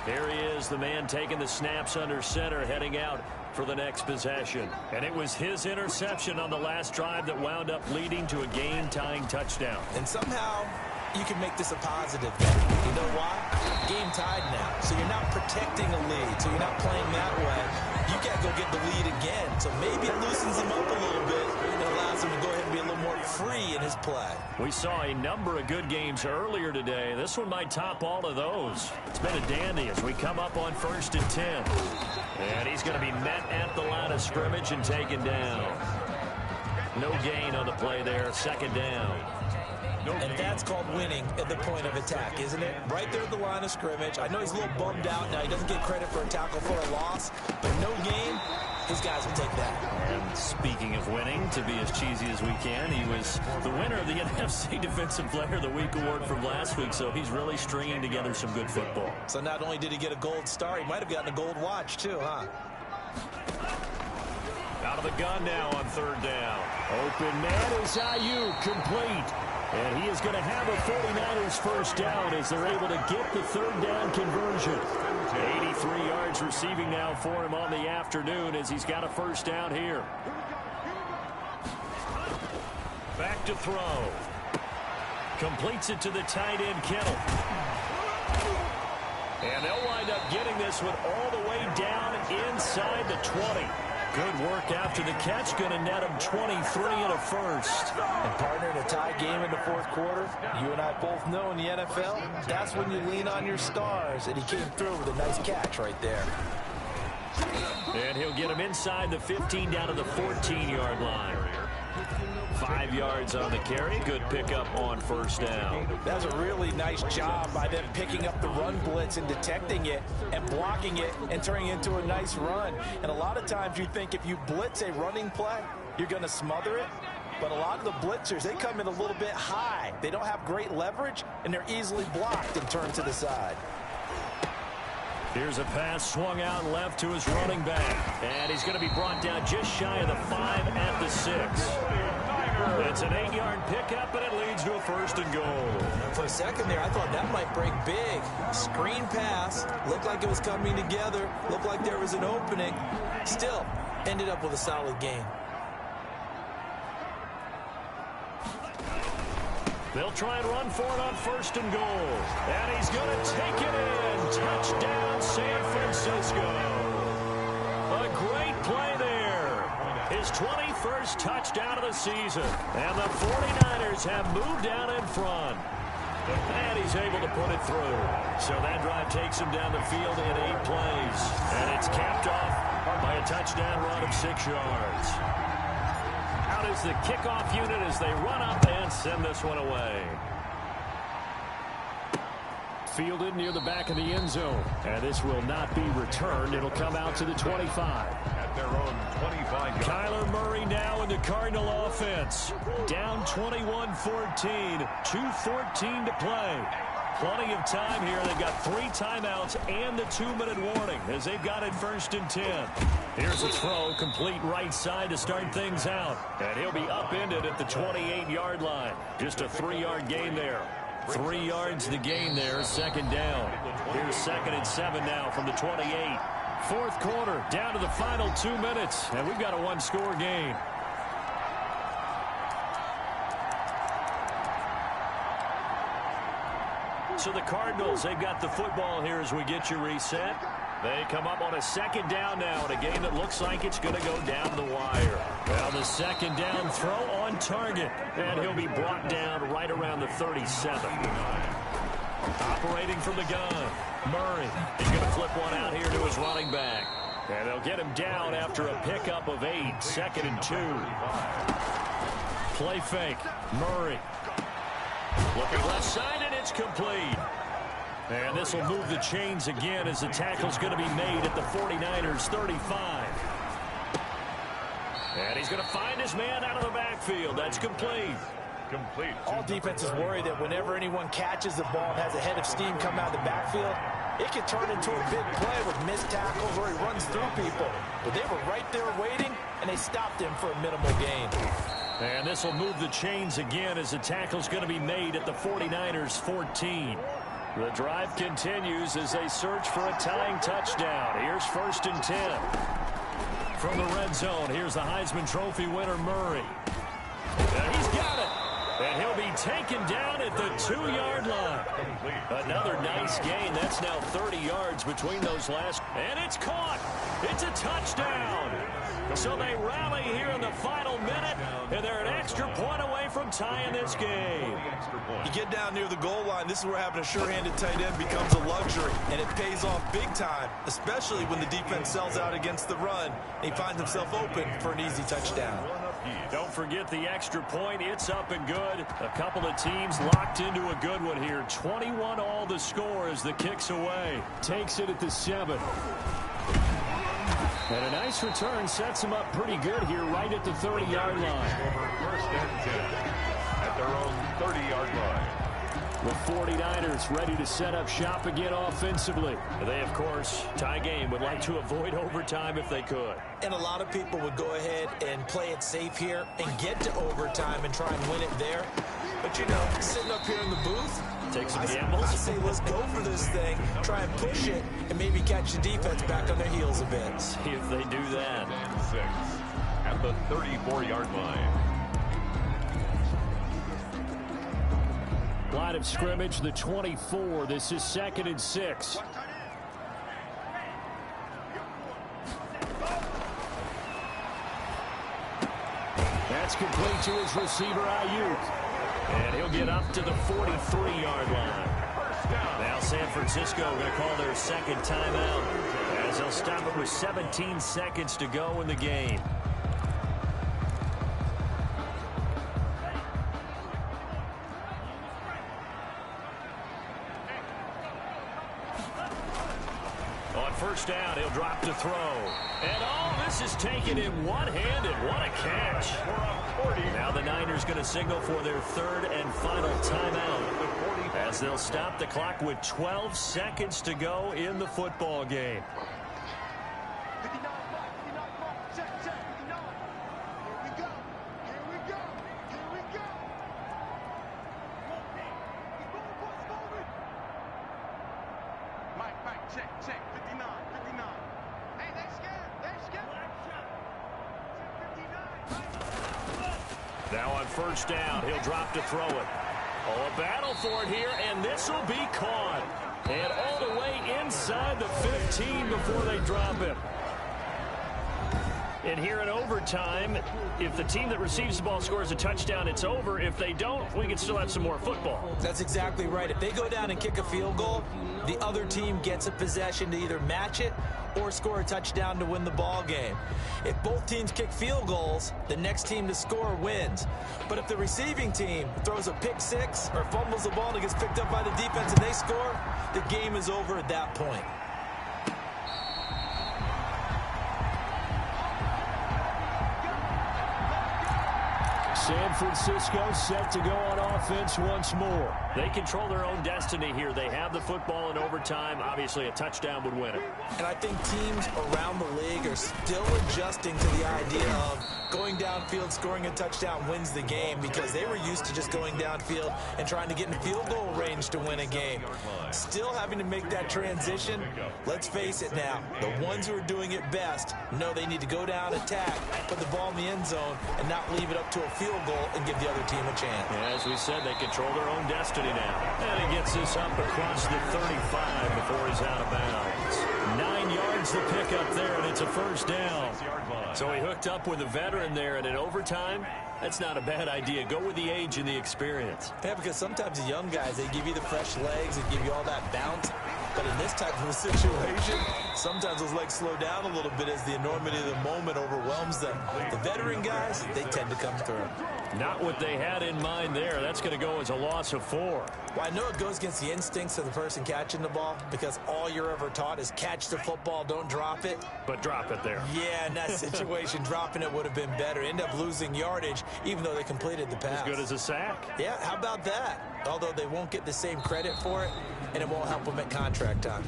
Here he is, the man taking the snaps under center, heading out for the next possession. And it was his interception on the last drive that wound up leading to a game-tying touchdown. And somehow you can make this a positive thing. You know why? Game tied now. So you're not protecting a lead. So you're not playing that way. You can't go get the lead again. So maybe it loosens him up a little bit and allows him to go ahead and be a little more free in his play. We saw a number of good games earlier today. This one might top all of those. It's been a dandy as we come up on 1st and 10. And he's going to be met at the line of scrimmage and taken down. No gain on the play there. 2nd down. And that's called winning at the point of attack, isn't it? Right there at the line of scrimmage. I know he's a little bummed out now. He doesn't get credit for a tackle for a loss, but no gain, his guys will take that. And speaking of winning, to be as cheesy as we can, he was the winner of the NFC Defensive Player of the Week award from last week, so he's really stringing together some good football. So not only did he get a gold star, he might have gotten a gold watch too, huh? Out of the gun now on 3rd down. Open man is Ayuk, complete. And he is going to have a 49ers first down as they're able to get the 3rd down conversion. 83 yards receiving now for him on the afternoon as he's got a first down here. Back to throw. Completes it to the tight end, Kittle. And they'll wind up getting this one all the way down inside the 20. Good work after the catch. Going to net him 23 and a first. And partner, in a tie game in the 4th quarter, you and I both know in the NFL, that's when you lean on your stars. And he came through with a nice catch right there. And he'll get him inside the 15 down to the 14-yard line. 5 yards on the carry. Good pickup on first down. That was a really nice job by them picking up the run blitz and detecting it and blocking it and turning it into a nice run. And a lot of times you think if you blitz a running play, you're going to smother it. But a lot of the blitzers, they come in a little bit high. They don't have great leverage, and they're easily blocked and turned to the side. Here's a pass swung out left to his running back. And he's going to be brought down just shy of the 5 at the 6. It's an 8-yard pickup, and it leads to a 1st and goal. For a second there, I thought that might break big. Screen pass, looked like it was coming together, looked like there was an opening. Still, ended up with a solid gain. They'll try and run for it on 1st and goal. And he's going to take it in. Touchdown, San Francisco. A great play there. His 21st touchdown of the season. And the 49ers have moved down in front. And he's able to put it through. So that drive takes him down the field in 8 plays. And it's capped off by a touchdown run of 6 yards. Out is the kickoff unit as they run up and send this one away. Fielded near the back of the end zone. And this will not be returned. It'll come out to the 25. At their own 25. Kyler Murray now in the Cardinal offense. Down 21-14. 2:14 to play. Plenty of time here. They've got 3 timeouts and the 2-minute warning as they've got it 1st and 10. Here's a throw, complete right side to start things out. And he'll be upended at the 28-yard line. Just a 3-yard gain there. 3 yards to gain there, 2nd down. Here's 2nd and 7 now from the 28. 4th quarter, down to the final 2 minutes. And we've got a 1-score game. So the Cardinals, they've got the football here as we get you reset. They come up on a 2nd down now in a game that looks like it's going to go down the wire. Well, the 2nd down throw on target. And he'll be brought down right around the 37. Operating from the gun. Murray is going to flip one out here to his running back. And they'll get him down after a pickup of 8. 2nd and 2. Play fake. Murray. Looking left side, and it's complete. And this will move the chains again as the tackle's going to be made at the 49ers 35. And he's going to find his man out of the backfield. That's complete. All defenses worry that whenever anyone catches the ball and has a head of steam come out of the backfield, it can turn into a big play with missed tackles or he runs through people. But they were right there waiting, and they stopped him for a minimal gain. And this will move the chains again as the tackle's going to be made at the 49ers 14. The drive continues as they search for a tying touchdown. Here's 1st and 10. From the red zone, here's the Heisman Trophy winner, Murray. And he's got it. And he'll be taken down at the 2-yard line. Another nice gain. That's now 30 yards between those last. And it's caught. It's a touchdown. So they rally here in the final minute, and they're an extra point away from tying this game. You get down near the goal line, this is where having a sure-handed tight end becomes a luxury, and it pays off big time, especially when the defense sells out against the run, and he finds himself open for an easy touchdown. Don't forget the extra point. It's up and good. A couple of teams locked into a good one here. 21 all the score as the kick's away. Takes it at the 7. And a nice return sets them up pretty good here right at the 30-yard line. 1st and 10 at their own 30-yard line. The 49ers ready to set up shop again offensively. They, of course, tie game, would like to avoid overtime if they could. And a lot of people would go ahead and play it safe here and get to overtime and try and win it there. But, you know, sitting up here in the booth, take some gambles. I say let's go for this thing, try and push it, and maybe catch the defense back on their heels a bit. See if they do that. 6 at the 34-yard line. Line of scrimmage, the 24. This is 2nd and 6. That's complete to his receiver, Ayuk. And he'll get up to the 43-yard line. Now San Francisco going to call their 2nd timeout as they'll stop it with 17 seconds to go in the game. first down. He'll drop to throw. And this is taken in one-handed. What a catch. Now the Niners going to signal for their third and final timeout, as they'll stop the clock with 12 seconds to go in the football game. 59, 59, check, 59. Here we go. Here we go. Here we go. Mike, check, 59, 59. Hey, they scared. They scared. 59. Now on first down, he'll drop to throw it. Oh, a battle for it here, and this will be caught. And all the way inside the 15 before they drop him. And here in overtime, if the team that receives the ball scores a touchdown, it's over. If they don't, we can still have some more football. That's exactly right. If they go down and kick a field goal, the other team gets a possession to either match it or score a touchdown to win the ball game. If both teams kick field goals, the next team to score wins. But if the receiving team throws a pick six or fumbles the ball and it gets picked up by the defense and they score, the game is over at that point. San Francisco set to go on offense once more. They control their own destiny here. They have the football in overtime. Obviously, a touchdown would win it. And I think teams around the league are still adjusting to the idea of going downfield, scoring a touchdown wins the game, because they were used to just going downfield and trying to get in field goal range to win a game. Still having to make that transition. Let's face it now, the ones who are doing it best know they need to go down, attack, put the ball in the end zone, and not leave it up to a field goal and give the other team a chance. Yeah, as we said, they control their own destiny now. And he gets this up across the 35 before he's out of bounds. 9 yards to pick up there, and it's a first down. So he hooked up with a veteran there, and in overtime, that's not a bad idea. Go with the age and the experience. Yeah, because sometimes the young guys, they give you the fresh legs, they give you all that bounce. But in this type of a situation, sometimes those legs slow down a little bit as the enormity of the moment overwhelms them. The veteran guys, they tend to come through. Not what they had in mind there. That's going to go as a loss of 4. Well, I know it goes against the instincts of the person catching the ball, because all you're ever taught is catch the football, don't drop it. But drop it there. Yeah, in that situation, dropping it would have been better. End up losing yardage, even though they completed the pass. As good as a sack. Yeah, how about that? Although they won't get the same credit for it, and it won't help them at contract time.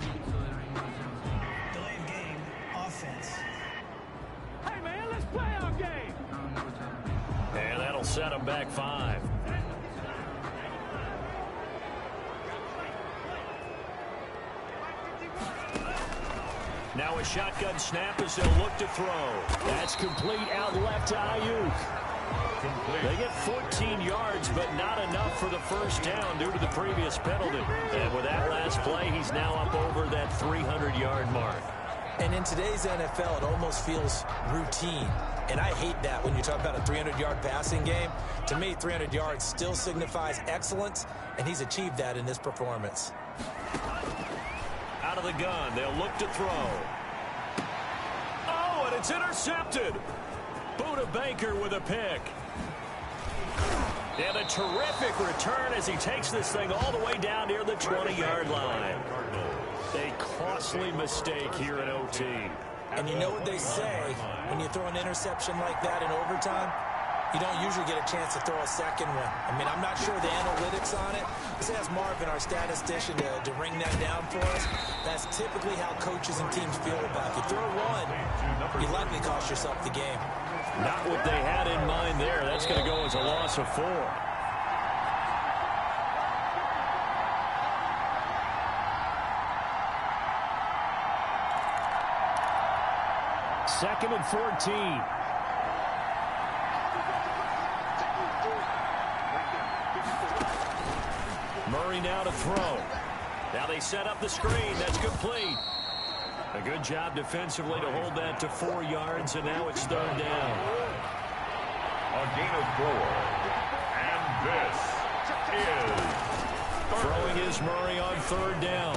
Delay of game, offense. Hey, man, let's play our game. And that'll set them back 5. Now a shotgun snap as they'll look to throw. That's complete out left to Ayuk. They get 14 yards, but not enough for the first down due to the previous penalty. And with that last play, he's now up over that 300-yard mark. And in today's NFL, it almost feels routine. And I hate that when you talk about a 300-yard passing game. To me, 300 yards still signifies excellence, and he's achieved that in this performance. Out of the gun, they'll look to throw. Oh, and it's intercepted. Buda Baker with a pick. And a terrific return as he takes this thing all the way down near the 20-yard line. A costly mistake here in OT. And you know what they say, when you throw an interception like that in overtime, you don't usually get a chance to throw a second one. I mean, I'm not sure the analytics on it. Let's ask Marvin, our statistician, to ring that down for us. That's typically how coaches and teams feel about it. If you throw one, you likely cost yourself the game. Not what they had in mind there. That's going to go as a loss of 4. Second and 14. Murray now to throw. Now they set up the screen. That's complete. A good job defensively to hold that to 4 yards, and now it's third down. A gain of 4. And this is Throwing is Murray on third down.